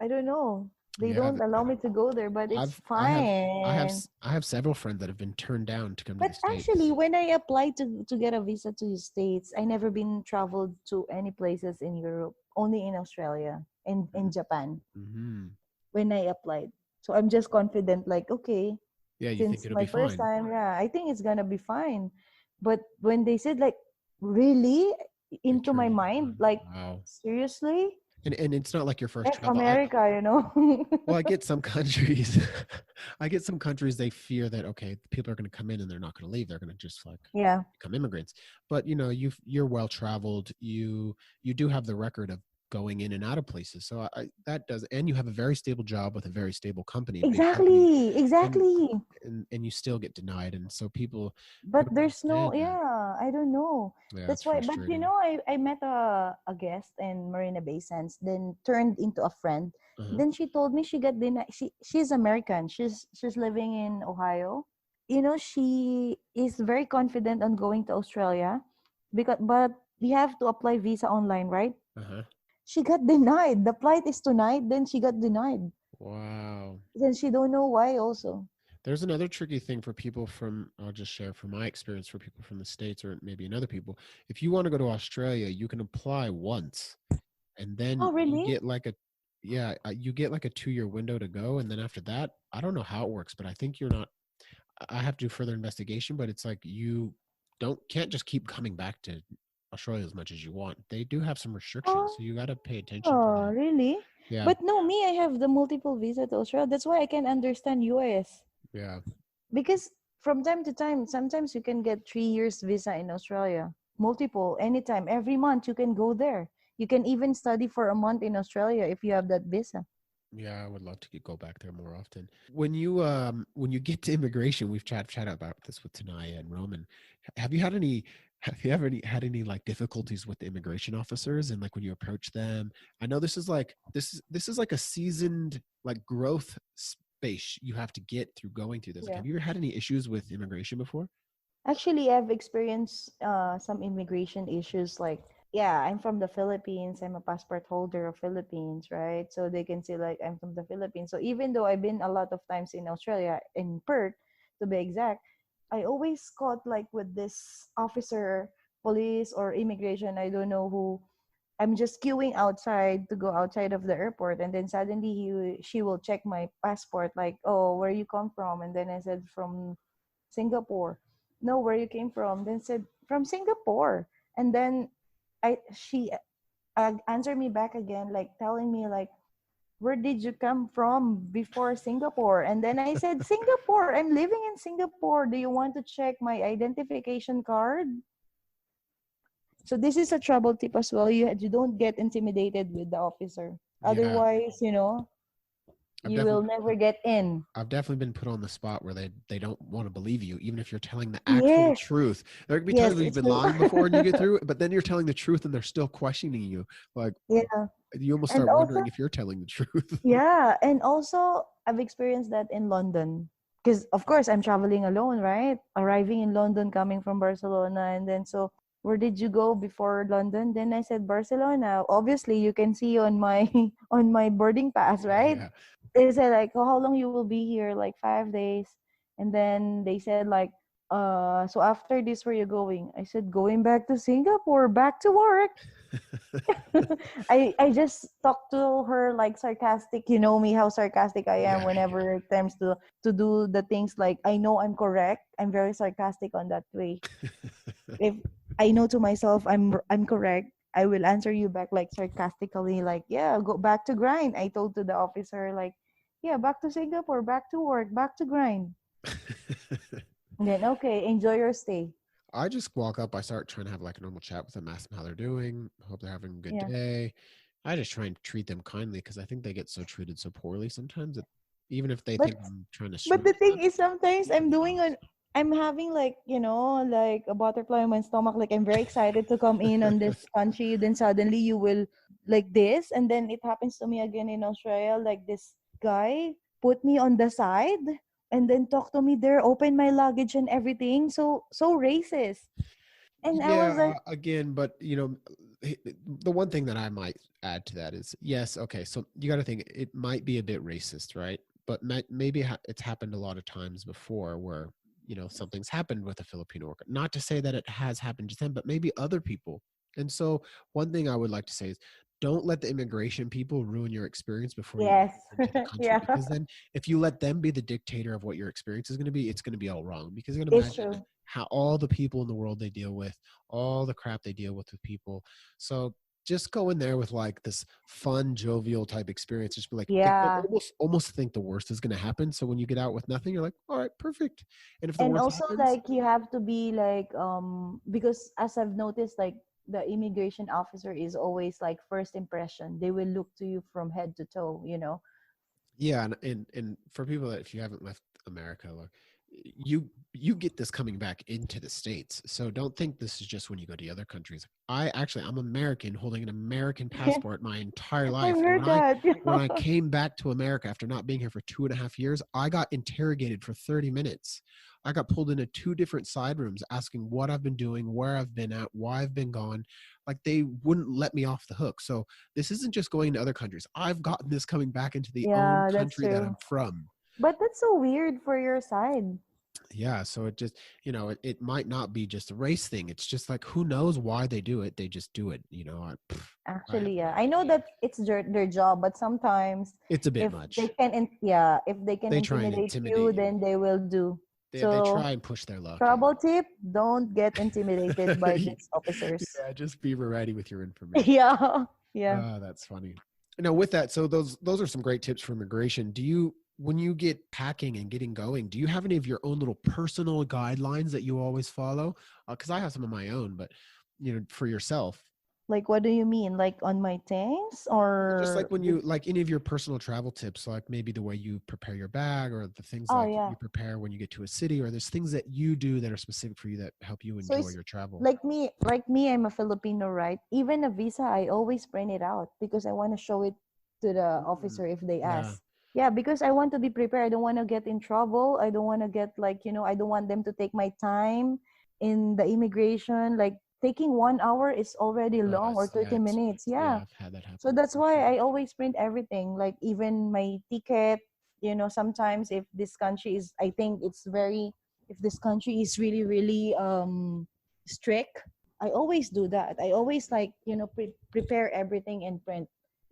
I don't know. They Yeah, don't allow me to go there, but it's I've I have fine. I have several friends that have been turned down to come to But the actually, States. when I applied to get a visa to the States, I never been traveled to any places in Europe, only in Australia and in Japan Mm-hmm. when I applied. So I'm just confident, like, okay, Yeah, you think since it'll my be first fine? time, yeah, I think it's gonna be fine. But when they said like, really, They into my turned you mind, down. like, Wow. seriously, And it's not like your first F travel. America, you know? Well, I get some countries. I get some countries, they fear that, okay, people are going to come in and they're not going to leave. They're going to just like Yeah, become immigrants. But you're well traveled. You do have the record of going in and out of places. So that does, and you have a very stable job with a very stable company, big company, exactly, and exactly. and you still get denied. And so But people don't there's no, understand that. yeah, I don't know. Yeah, That's it's why, but you frustrating. know, I met a guest in Marina Bay Sands, then turned into a friend. Uh-huh. Then she told me she got denied. She's American. She's living in Ohio. You know, she is very confident on going to Australia, because but you have to apply visa online, right? Uh-huh. She got denied. The flight is tonight. Then she got denied. Wow. Then she don't know why also. There's another tricky thing for people from, I'll just share from my experience for people from the States or maybe in other people. If you want to go to Australia, you can apply once. and then Oh, you really? get like a yeah, you get like a 2-year window to go, and then after that, I don't know how it works, but I think you're not. I have to do further investigation, but it's like you don't can't just keep coming back to Australia as much as you want. They do have some restrictions, so you got to pay attention to Oh, that. really? Yeah, But no, me, I have the multiple visa to Australia. That's why I can understand US. yeah, Because from time to time, sometimes you can get 3 years visa in Australia. Multiple, anytime, every month you can go there. You can even study for a month in Australia if you have that visa. yeah. I would love to go back there more often. When you get to immigration, we've chat about this with Tanaya and Roman. Have you had any? Have you ever had any like difficulties with the immigration officers and like when you approach them? I know this is like a seasoned like growth space you have to get through going through this. Like, Yeah. have you ever had any issues with immigration before? Actually, I've experienced some immigration issues. Like, yeah, I'm from the Philippines. I'm a passport holder of Philippines, right? So they can see like I'm from the Philippines. So even though I've been a lot of times in Australia, in Perth, to be exact, I always caught like with this officer, police or immigration. I don't know who. I'm just queuing outside to go outside of the airport, and then suddenly she will check my passport, like, oh, where you come from, and then I said from Singapore. No, where you came from? Then said from Singapore. And then I she answered me back again, like telling me like, where did you come from before Singapore? And then I said, Singapore. I'm living in Singapore. Do you want to check my identification card? So this is a trouble tip as well. You don't get intimidated with the officer. Yeah, Otherwise, I've you will definitely never get in. I've definitely been put on the spot where they don't want to believe you, even if you're telling the actual Yes, truth. There can be times yes, where you've it's been true. lying before and you get through it, but then you're telling the truth and they're still questioning you. Like Yeah. you almost And start also, wondering if you're telling the truth. yeah, and also I've experienced that in London. Because of course I'm traveling alone, right? Arriving in London, coming from Barcelona, and then so where did you go before London? Then I said Barcelona. Obviously, you can see on my on my boarding pass, right? Yeah. They said like, oh, how long you will be here? Like 5 days, and then they said like, so after this, where you going? I said going back to Singapore, back to work. I just talked to her like sarcastic. You know me how sarcastic I am Yeah. whenever it comes to do the things like I know I'm correct. I'm very sarcastic on that way. If I know to myself I'm correct, I will answer you back like sarcastically, like, yeah, go back to grind. I told to the officer like, yeah, back to Singapore, back to work, back to grind. And then okay, enjoy your stay. I just walk up, I start trying to have like a normal chat with them, ask them how they're doing, hope they're having a good Yeah. day. I just try and treat them kindly because I think they get so treated so poorly sometimes that even if they But think I'm trying to But swindle the thing them, is, sometimes they can I'm be doing honest. on, I'm having like, like a butterfly in my stomach. Like I'm very excited to come in on this country. Then suddenly you will like this. And then it happens to me again in Australia. Like this guy put me on the side and then talk to me there, open my luggage and everything. So racist. And I was Yeah, like, again, but the one thing that I might add to that is yes, okay, so you got to think it might be a bit racist, right? But maybe it's happened a lot of times before where, something's happened with a Filipino worker. Not to say that it has happened to them, but maybe other people. And so one thing I would like to say is don't let the immigration people ruin your experience before you yes, enter into the country, yeah, because then if you let them be the dictator of what your experience is going to be, it's going to be all wrong because you're going to it's imagine true. how all the people in the world they deal with, all the crap they deal with people. So just go in there with like this fun, jovial type experience. Just be like, Yeah. almost think the worst is going to happen. So when you get out with nothing, you're like, all right, perfect. And if the And worst also happens, like you have to be like because as I've noticed, like the immigration officer is always like first impression. They will look to you from head to toe. yeah, and for people that if you haven't left America, look, you get this coming back into the States. So don't think this is just when you go to other countries. I'm American holding an American passport my entire I've life. And heard that. when I came back to America after not being here for 2.5 years, I got interrogated for 30 minutes. I got pulled into two different side rooms asking what I've been doing, where I've been at, why I've been gone. Like they wouldn't let me off the hook. So this isn't just going to other countries. I've gotten this coming back into the own Yeah, that's country that true. I'm from. But that's so weird for your side. Yeah, so it just, it might not be just a race thing. It's just like, who knows why they do it? They just do it. I have Actually, no yeah, I know idea. that it's their job, but sometimes It's a bit if they much. can, yeah, if they can They try and intimidate you, intimidate you. then they will do. They So, try and push their luck. Yeah. trouble tip: don't get intimidated by these officers. Yeah, just be ready with your information. Yeah, yeah. Ah, that's funny. Now, with that, so those are some great tips for immigration. Do you, when you get packing and getting going, do you have any of your own little personal guidelines that you always follow? Because I have some of my own, but for yourself, Like, what do you mean? Like on my things just like or when you like any of your personal travel tips, like maybe the way you prepare your bag or the things oh like yeah. you prepare when you get to a city, or there's things that you do that are specific for you that help you So enjoy it's your travel. like me, I'm a Filipino, right? Even a visa, I always print it out because I want to show it to the Mm, officer if they yeah. ask. Yeah, because I want to be prepared. I don't want to get in trouble. I don't want to get like, I don't want them to take my time in the immigration. Like taking 1 hour is already long or Yeah, 30 minutes. yeah, Yeah. I've had that So happen that's for why sure. I always print everything, like even my ticket. Sometimes if this country is, I think it's very, if this country is really, really strict, I always do that. I always like, prepare everything and print.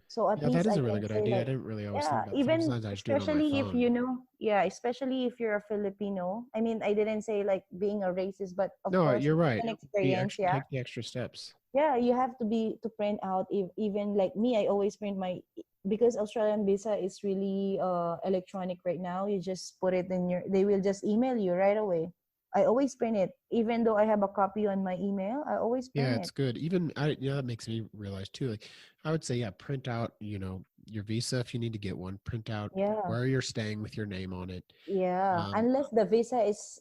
So at Yeah, that least is I a really can good say idea. I like, didn't really always think yeah, of that. even Sometimes I just do it on my especially if phone. yeah, especially if you're a Filipino. I mean, I didn't say like being a racist, but of No, course you're it's right. an Be experience. extra, Yeah, take the extra steps. yeah, you have to be to print out even like me, I always print my, because Australian visa is really electronic right now. You just put it in your, they will just email you right away. I always print it even though I have a copy on my email. I always Yeah, print it's it. good. Even that makes me realize too. Like, I would say, yeah, print out, your visa if you need to get one. Print out Yeah, where you're staying with your name on it. yeah, Um, unless the visa is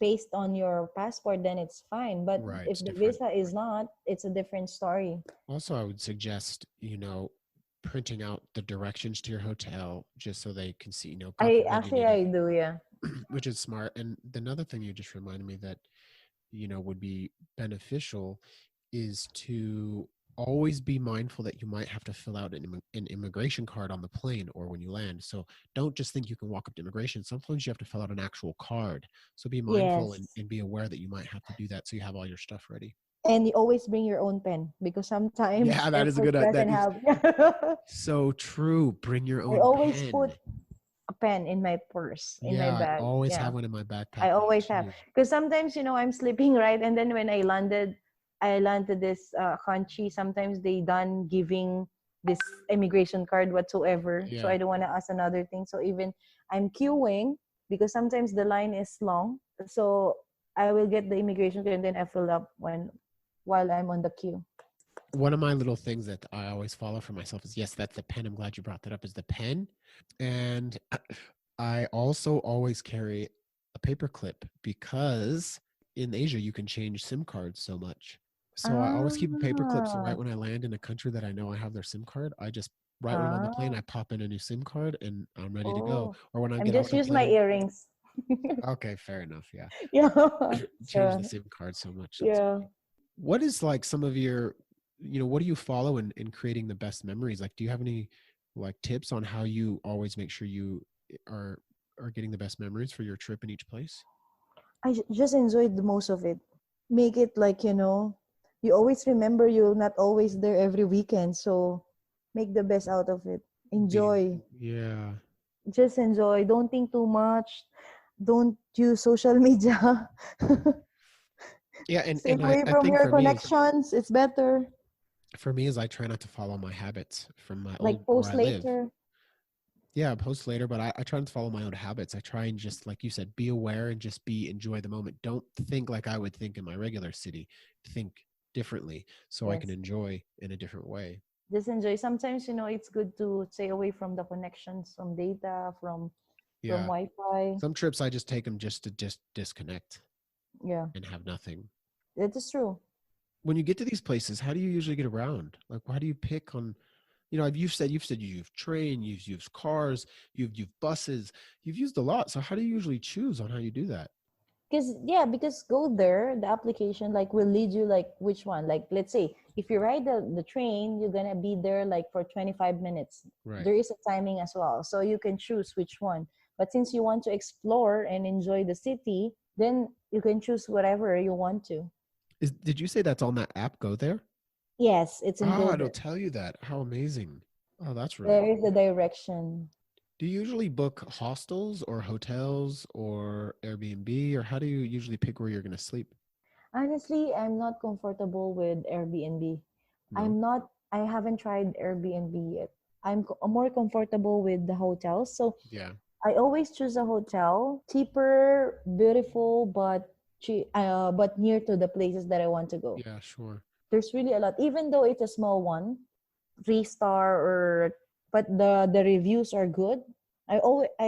based on your passport, then it's fine, but right, if it's the different. visa is not, it's a different story. Also, I would suggest, printing out the directions to your hotel just so they can see, God I forbid you actually need it, I do, yeah. which is smart. And another thing you just reminded me that, would be beneficial is to always be mindful that you might have to fill out an immigration card on the plane or when you land. So don't just think you can walk up to immigration. Sometimes you have to fill out an actual card. So be mindful and, Yes. and be aware that you might have to do that so you have all your stuff ready. And you always bring your own pen because sometimes Yeah, that is a airports good, doesn't that is have. so true. Bring your I own always put pen. a pen in my purse, in my Yeah, I bag. always Yeah, have one in my backpack I now always have. too. Because sometimes, I'm sleeping, right? And then when I landed this country, sometimes they done giving this immigration card whatsoever. So Yeah. I don't want to ask another thing. So even I'm queuing because sometimes the line is long. So I will get the immigration card and then I fill up while I'm on the queue. One of my little things that I always follow for myself is, yes, that's the pen. I'm glad you brought that up, is the pen. And I also always carry a paper clip because in Asia you can change SIM cards so much. So I always keep a paper clip. So right Ah, when I land in a country that I know I have their SIM card, I just, right when I'm on the plane, ah. I pop in a new SIM card and I'm ready to go. Oh, Or when I I'm get off just the use my plane, earrings. okay, fair enough. Yeah. Yeah. Change the So, SIM card so much. That's yeah. funny. What is like some of your, what do you follow in creating the best memories? Like, do you have any like tips on how you always make sure you are getting the best memories for your trip in each place? Just enjoyed the most of it. Make it like, you always remember you're not always there every weekend. So make the best out of it. Being, Enjoy. yeah. Just enjoy. Don't think too much. Don't use social media. Yeah, Stay and away I from think your connections. It's better. for me is I try not to follow my habits from my old Like where post I live. later. Yeah, post later, but I try not to follow my own habits. I try and just, like you said, be aware and just enjoy the moment. Don't think like I would think in my regular city. Think differently so I can Yes. enjoy in a different way. Just enjoy. Sometimes, it's good to stay away from the connections, from data, from Yeah. Wi-Fi. Some trips I just take them just to just disconnect Yeah, and have nothing. that is true. When you get to these places, how do you usually get around? Like, how do you pick on, you've said you use train, you've used cars, you've used buses, you've used a lot. So how do you usually choose on how you do that? Because go there, the application like will lead you like which one. Like let's say if you ride the train, you're gonna be there like for 25 minutes. Right. There is a timing as well, so you can choose which one. But since you want to explore and enjoy the city, then you can choose whatever you want to. Did you say that's on that app? Go there. Yes, it's in Ah, Go it'll There. tell you that. How amazing. Oh, that's really There is cool. the direction. Do you usually book hostels or hotels or Airbnb, or how do you usually pick where you're going to sleep? Honestly, I'm not comfortable with Airbnb. No. I haven't tried Airbnb yet. More comfortable with the hotels. So Yeah. I always choose a hotel, cheaper, beautiful, but near to the places that I want to go. Yeah, sure. There's really a lot, even though it's a small one, 3 star or, but the reviews are good. I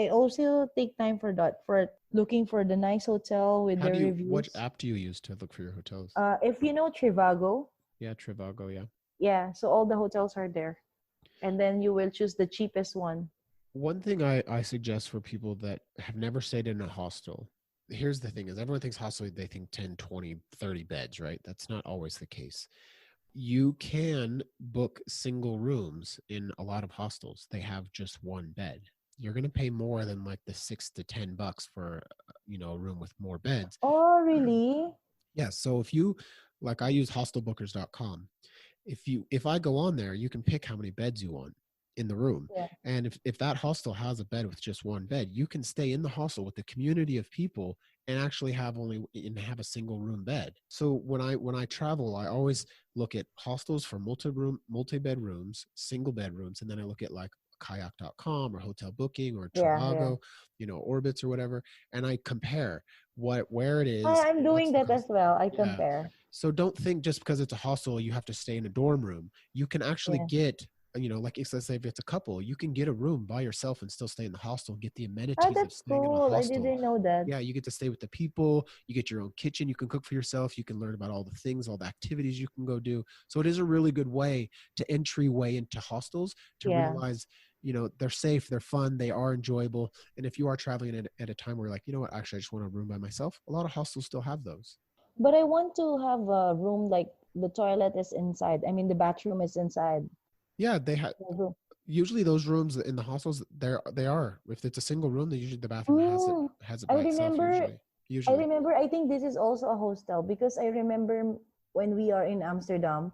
also take time for that, for looking for the nice hotel with the What reviews. app do you use to look for your hotels? If you know Trivago, Yeah, Trivago, yeah. yeah, so all the hotels are there, and then you will choose the cheapest one. One thing I suggest for people that have never stayed in a hostel, here's the thing is everyone thinks hostel, they think 10, 20, 30 beds, right? That's not always the case. You can book single rooms in a lot of hostels. They have just one bed. You're going to pay more than like the $6 to $10 for, a room with more beds. Oh, really? Yeah. So if you, like I use hostelbookers.com, if I go on there, you can pick how many beds you want in the room. Yeah. And if that hostel has a bed with just one bed, you can stay in the hostel with the community of people and actually have a single room bed. So when I travel, I always look at hostels for multi bed rooms, single bedrooms, and then I look at like kayak.com or hotel booking or Yeah, yeah. Trivago, Orbitz or whatever, and I compare where it is, I'm what's doing the that cost. as well. I Yeah. compare. So don't think just because it's a hostel, you have to stay in a dorm room. You can actually Yeah. get, like let's say if it's a couple, you can get a room by yourself and still stay in the hostel and get the Oh, amenities of that's staying in a cool. I hostel. didn't know that. Yeah, you get to stay with the people, you get your own kitchen, you can cook for yourself, you can learn about all the things, all the activities you can go do. So it is a really good way to entryway into hostels to Yeah. realize, they're safe, they're fun, they are enjoyable. And if you are traveling at a time where you're like, you know what, actually I just want a room by myself, a lot of hostels still have those. But I want to have a room like the toilet is inside. I mean, the bathroom is inside Yeah, they have. the room. Usually those rooms in the hostels, they are. If it's a single room, then usually the bathroom has it Mm, has it I by itself. remember. Usually, I usually. remember. I think this is also a hostel because I remember when we are in Amsterdam,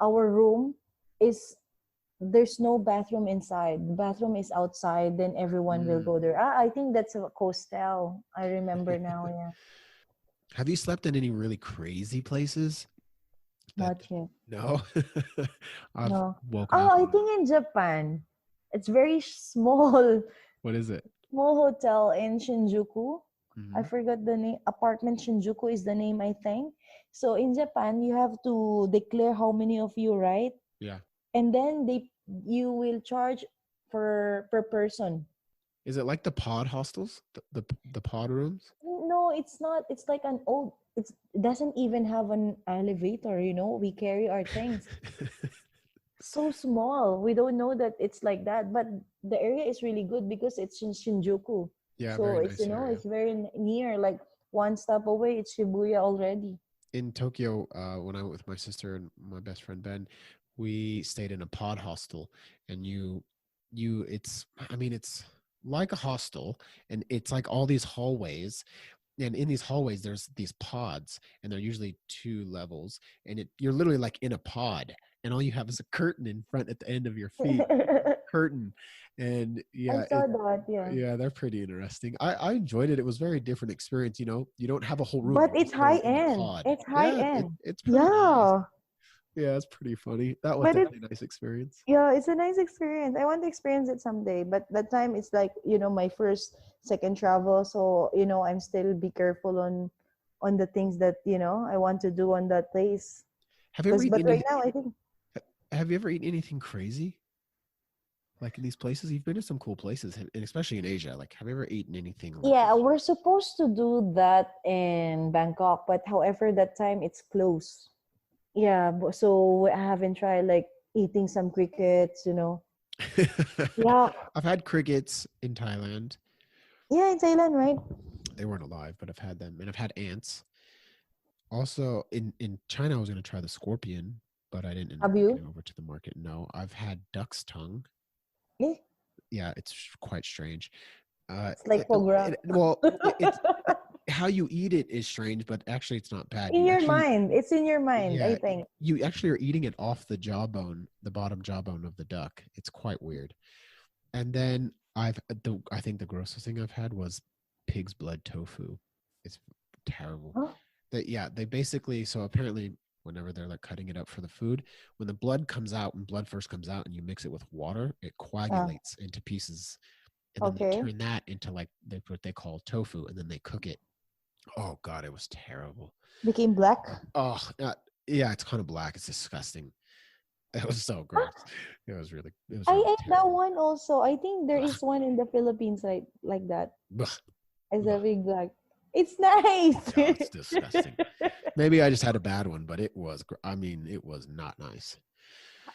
our room is there's no bathroom inside. The bathroom is outside. Then everyone will Mm. go there. I think that's a hostel. I remember now. Yeah, Have you slept in any really crazy places? That not yet. no, I've No. woken Oh, up I and think in Japan, it's very small, what is it? small hotel in Shinjuku. I Hmm. forgot the name. Apartment Shinjuku is the name, I think. So in Japan, you have to declare how many of you, right? Yeah. And then you will charge for per person. Is it like the pod hostels, the pod rooms? No, it's not. It's like an old. It doesn't even have an elevator. We carry our things. So small. We don't know that it's like that, but the area is really good because it's in Shinjuku. Yeah, So very it's nice area. it's very near, like one stop away. It's Shibuya already. In Tokyo, when I went with my sister and my best friend Ben, we stayed in a pod hostel, and it's like a hostel, and it's like all these hallways, and in these hallways there's these pods, and they're usually 2 levels, and you're literally like in a pod, and all you have is a curtain in front at the end of your feet, curtain, and I yeah, saw that, yeah. yeah, they're pretty interesting. I enjoyed it. It was a very different experience. You don't have a whole room. But You're it's just high literally in the end. pod. It's high Yeah, end. it's pretty nice. Yeah. Yeah, it's pretty funny. That was But it's definitely a nice experience. yeah, it's a nice experience. I want to experience it someday. But that time it's like, my first, second travel. So, I'm still be careful on the things that, I want to do on that place. Have you ever But eaten right anything? now I think Have you ever eaten anything crazy? Like in these places, you've been to some cool places, and especially in Asia. Like, have you ever eaten anything like yeah, we're extreme? supposed to do that in Bangkok, but however that time it's closed. Yeah, so I haven't tried like eating some crickets. Yeah, I've had crickets in Thailand. yeah, in Thailand, right? They weren't alive, but I've had them, and I've had ants. Also, in China, I was going to try the scorpion, but I didn't end up Have making you? it over to the market. No, I've had duck's tongue. Eh? Yeah, it's quite strange. It's like foie gras. It's how you eat it is strange, but actually it's not bad. In You your actually, mind. It's in your mind, I yeah, think. you actually are eating it off the jawbone, the bottom jawbone of the duck. It's quite weird. And then I think the grossest thing I've had was pig's blood tofu. It's terrible. Huh? They basically, so apparently whenever they're like cutting it up for the food, when the blood comes out, when blood first comes out and you mix it with water, it Uh, coagulates into pieces, and then they okay. turn that into like what they call tofu, and then they cook it. Oh God, it was terrible. Became black. Oh, yeah, it's kind of black. It's disgusting. It was so Huh? gross. It was I really ate that terrible. one also. I think there Ugh, is one in the Philippines like that. ugh, As a ugh. big black. It's nice. Yeah, it's disgusting. Maybe I just had a bad one, but it was. I mean, it was not nice.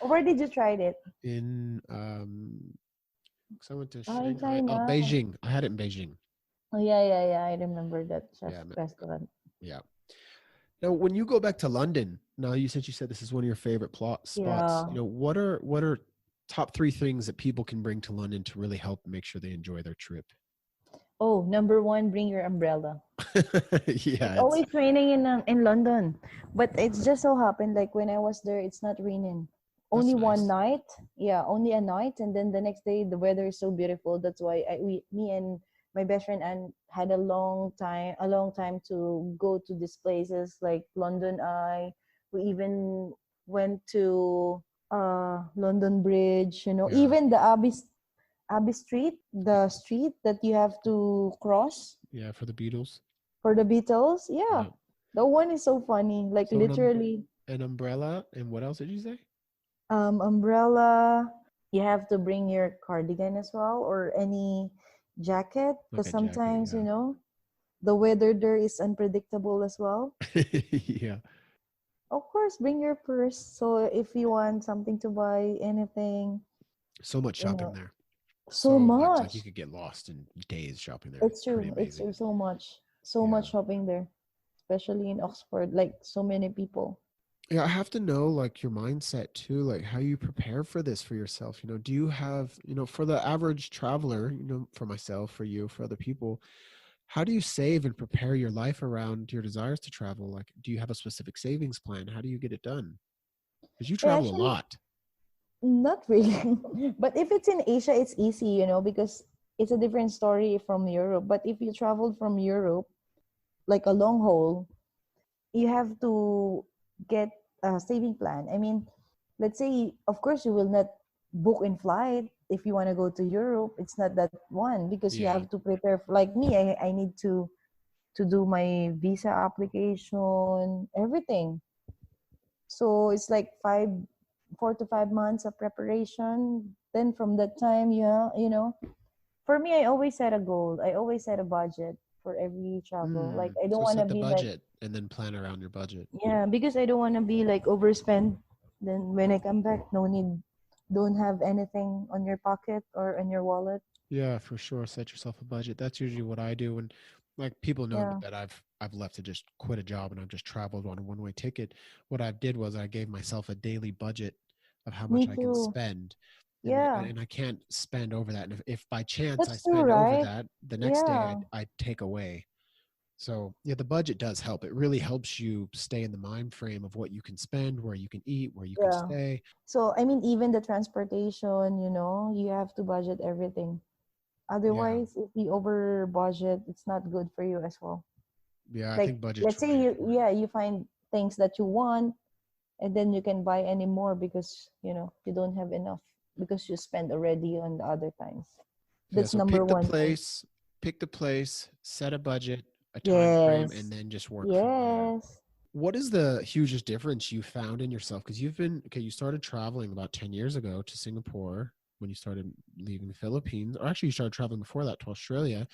Where did you try it? In 'cause I went to Oh, in Shanghai. Oh, China. Beijing. I had it in Beijing. Oh yeah. I remember that Yeah, restaurant. yeah. Now, when you go back to London, now you said this is one of your favorite plot spots. Yeah. What are top three things that people can bring to London to really help make sure they enjoy their trip? Oh, number one, bring your umbrella. It's Yeah, always raining in London, but it's just so happened like when I was there, it's not raining. that's Only one nice. night, yeah, only a night, and then the next day the weather is so beautiful. That's why me and my best friend and had a long time to go to these places like London Eye. We even went to London Bridge. Yeah, Even the Abbey Street, the street that you have to cross yeah, for the Beatles. for the Beatles. Yeah, Yeah. that one is so funny. Like So literally, an umbrella, and what else did you say? umbrella. You have to bring your cardigan as well or any jacket Like because a jacket, sometimes yeah. the weather there is unpredictable as well. Yeah. Of course, bring your purse. So if you want something to buy, anything, So much you shopping know, there. so So much. Like you much. could get lost in days shopping there. It's It's pretty true. It's amazing. true. So much. So much Yeah. shopping there, especially in Oxford. Like so many people. Yeah, I have to know like your mindset too, like how you prepare for this for yourself. Do you have, for the average traveler, for myself, for you, for other people, how do you save and prepare your life around your desires to travel? Like, do you have a specific savings plan? How do you get it done? Because you I travel a actually lot. not really. But if it's in Asia, it's easy, because it's a different story from Europe. But if you traveled from Europe, like a long haul, you have to get a saving plan. I mean, let's say, of course, you will not book in flight if you want to go to Europe. It's not that one because you Yeah. have to prepare. Like me, I need to do my visa application, everything. So it's like 4 to 5 months of preparation. Then from that time, for me, I always set a goal. I always set a budget for every travel. Like I don't So want to set the be like, budget and then plan around your budget. yeah, because I don't want to be like overspend. Then when I come back, no need, don't have anything on your pocket or on your wallet. Yeah, for sure. Set yourself a budget. That's usually what I do. And like people know Yeah, that I've left to just quit a job and I've just traveled on a one-way ticket. What I did was I gave myself a daily budget of how me much I can too. spend. Yeah, And I can't spend over that. And if by chance I that's true, spend over right? that, the next day Yeah, I take away. So yeah, the budget does help. It really helps you stay in the mind frame of what you can spend, where you can eat, where you can yeah. stay. So I mean, even the transportation, you have to budget everything. Yeah. Otherwise, if you over budget, it's not good for you as well. Yeah, I Like, think budget's let's say really you, important. yeah, you find things that you want, and then you can buy any more because you don't have enough because you spend already on the other times. Yeah, That's so number one thing. pick the place, set a budget, a time frame, and Yes, then just work from there. yes. What is the hugest difference you found in yourself? Because you started traveling about 10 years ago to Singapore when you started leaving the Philippines, or actually you started traveling before that to Australia.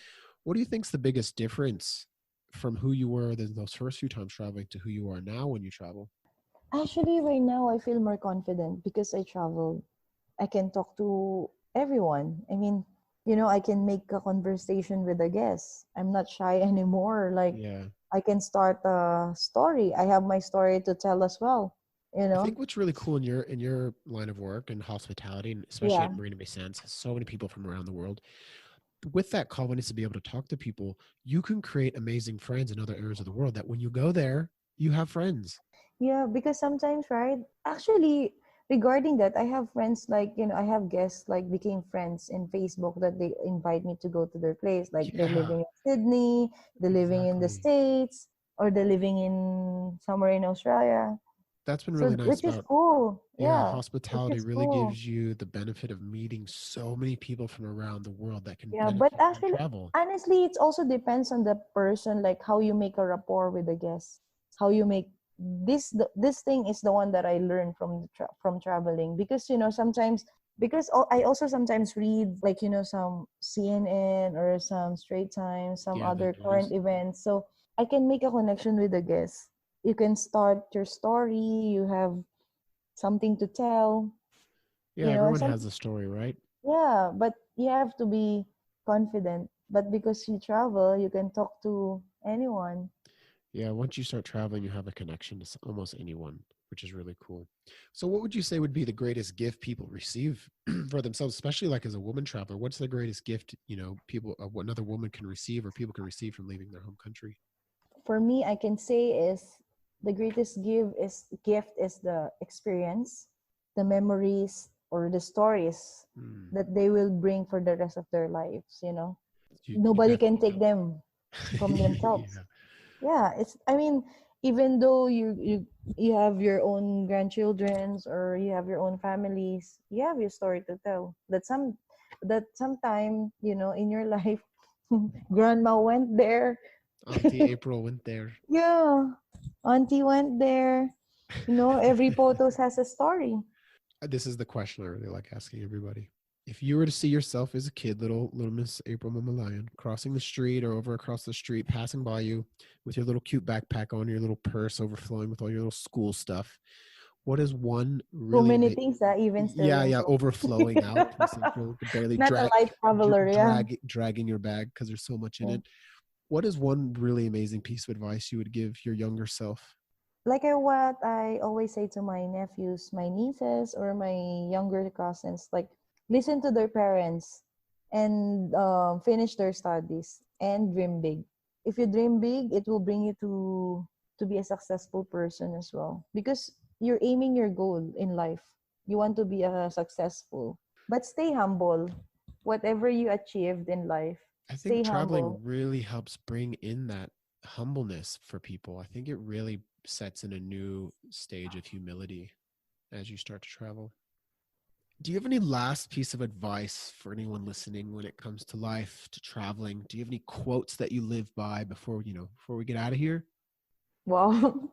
What do you think's the biggest difference from who you were those first few times traveling to who you are now when you travel? Actually, right now I feel more confident because I travel. I can talk to everyone. I mean, I can make a conversation with a guest. I'm not shy anymore. Like, Yeah. I can start a story. I have my story to tell as well. You I know? think what's really cool in your line of work and hospitality, and especially Yeah. at Marina Bay Sands, has so many people from around the world. with that confidence to be able to talk to people, you can create amazing friends in other areas of the world that when you go there, you have friends. Yeah, because sometimes, right? Actually, regarding that, I have friends like, I have guests like became friends in Facebook that they invite me to go to their place. Like they're Yeah, living in Sydney, they're living in the exactly. States, or they're living in somewhere in Australia. That's been So, really nice which is about, cool. yeah, Yeah, which hospitality is really cool. gives you the benefit of meeting so many people from around the world that can Yeah, but benefit from actually, travel. honestly, it also depends on the person, like how you make a rapport with the guests, how you make this thing is the one that I learned from traveling because sometimes because I also sometimes read like some CNN or some Straight Times, some Yeah, the other current news. events, so I can make a connection with the guests. You can start your story. You have something to tell. Yeah, And everyone some has a story, right? yeah, but you have to be confident. But because you travel, you can talk to anyone. Yeah, once you start traveling, you have a connection to almost anyone, which is really cool. So, what would you say would be the greatest gift people receive for themselves, especially like as a woman traveler? What's the greatest gift, people, what another woman can receive or people can receive from leaving their home country? For me, I can say is the greatest gift is the experience, the memories, or the stories Hmm. that they will bring for the rest of their lives. You Nobody can definitely take them from themselves. yeah. Yeah, I mean, even though you have your own grandchildrens or you have your own families, you have your story to tell. That sometime, in your life, grandma went there. Auntie April went there. Yeah, auntie went there. Every photos has a story. This is the question I really like asking everybody. If you were to see yourself as a kid, little Miss April Mamalayan, crossing the street or over across the street, passing by you with your little cute backpack on, your little purse overflowing with all your little school stuff, what is one Too really many amazing? things that even still Yeah, in yeah, so. overflowing out. Miss April could barely Not a light traveler, yeah. dragging your bag because there's so much in Yeah. it. What is one really amazing piece of advice you would give your younger self? Like what I always say to my nephews, my nieces, or my younger cousins, like listen to their parents and finish their studies and dream big. If you dream big, it will bring you to be a successful person as well because you're aiming your goal in life. You want to be a successful, but stay humble. Whatever you achieved in life, I think stay traveling humble. really helps bring in that humbleness for people. I think it really sets in a new stage of humility as you start to travel. Do you have any last piece of advice for anyone listening when it comes to life, to traveling? Do you have any quotes that you live by before we get out of here? Wow.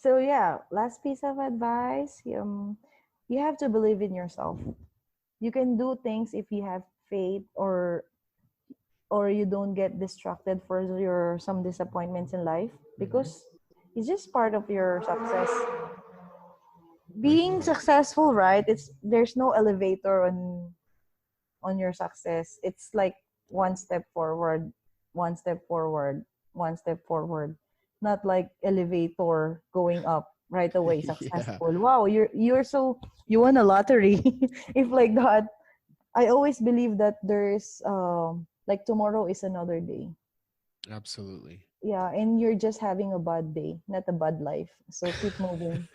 So yeah, last piece of advice, you have to believe in yourself. You can do things if you have faith or you don't get distracted for your some disappointments in life Mm-hmm. because it's just part of your success. Great Being point. successful, right? It's there's no elevator on your success. It's like one step forward, one step forward, one step forward. Not like elevator going up right away Yeah, successful. Wow, you won a lottery. If like that, I always believe that there's like tomorrow is another day. absolutely. Yeah, and you're just having a bad day, not a bad life. So keep moving.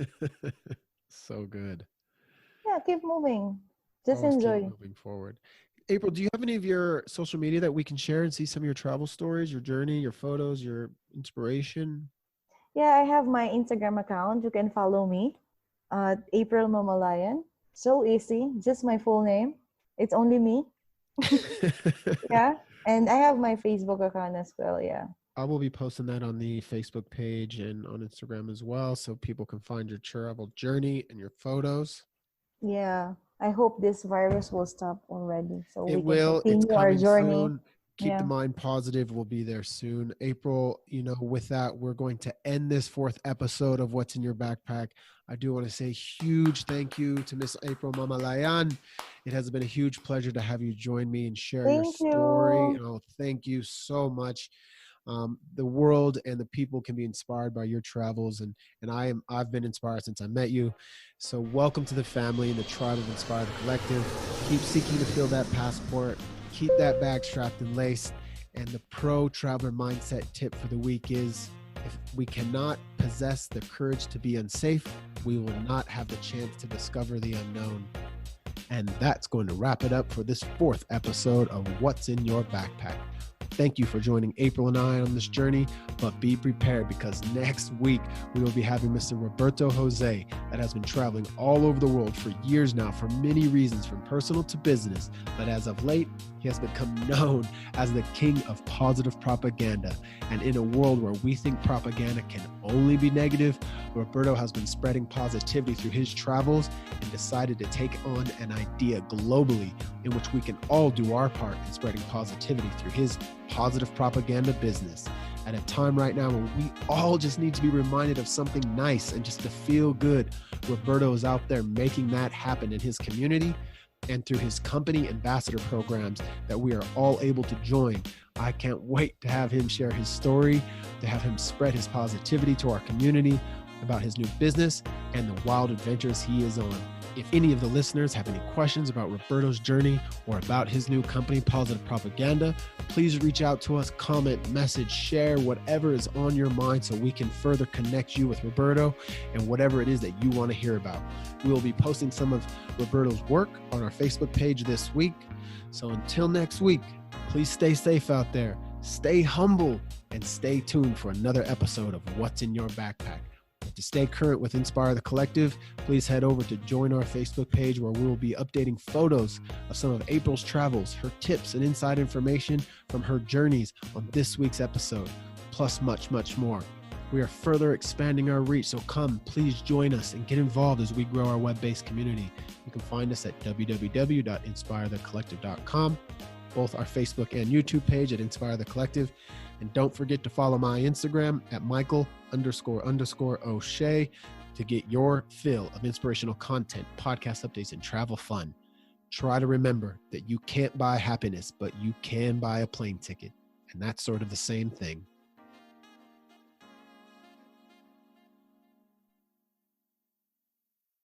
So good. Yeah, keep moving. Just Always keep enjoy. moving forward. April, do you have any of your social media that we can share and see some of your travel stories, your journey, your photos, your inspiration? Yeah, I have my Instagram account. You can follow me April Mamalayan. So easy, just my full name. It's only me. Yeah. And I have my Facebook account as well. Yeah. I will be posting that on the Facebook page and on Instagram as well so people can find your travel journey and your photos. Yeah. I hope this virus will stop already so It we can will. It's continue our coming journey. soon. Keep the Yeah. mind positive. We'll be there soon. April, with that, we're going to end this fourth episode of What's in Your Backpack. I do want to say huge thank you to Miss April Mamalayan. It has been a huge pleasure to have you join me and share your Thank story. you. And thank you so much. The world and the people can be inspired by your travels, and I've been inspired since I met you. So welcome to the family and the tribe of Inspire the Collective. Keep seeking to fill that passport. keep that bag strapped and laced. And the pro traveler mindset tip for the week is, if we cannot possess the courage to be unsafe, we will not have the chance to discover the unknown. And that's going to wrap it up for this 4th episode of What's in Your Backpack. Thank you for joining April and I on this journey, but be prepared because next week we will be having Mr. Roberto Jose that has been traveling all over the world for years now for many reasons, from personal to business. But as of late, he has become known as the king of positive propaganda. And in a world where we think propaganda can only be negative, Roberto has been spreading positivity through his travels and decided to take on an idea globally in which we can all do our part in spreading positivity through his positive propaganda business. At a time right now when we all just need to be reminded of something nice and just to feel good, Roberto is out there making that happen in his community and through his company ambassador programs that we are all able to join. I can't wait to have him share his story, to have him spread his positivity to our community about his new business and the wild adventures he is on. If any of the listeners have any questions about Roberto's journey or about his new company, Positive Propaganda, please reach out to us, comment, message, share, whatever is on your mind so we can further connect you with Roberto and whatever it is that you want to hear about. We will be posting some of Roberto's work on our Facebook page this week. So until next week, please stay safe out there, stay humble, and stay tuned for another episode of What's in Your Backpack. To stay current with Inspire the Collective, please head over to join our Facebook page where we will be updating photos of some of April's travels, her tips and inside information from her journeys on this week's episode, plus much, much more. We are further expanding our reach, so come, please join us and get involved as we grow our web-based community. You can find us at www.inspirethecollective.com, both our Facebook and YouTube page at Inspire the Collective. And don't forget to follow my Instagram at Michael__O'Shea to get your fill of inspirational content, podcast updates, and travel fun. Try to remember that you can't buy happiness, but you can buy a plane ticket. And that's sort of the same thing.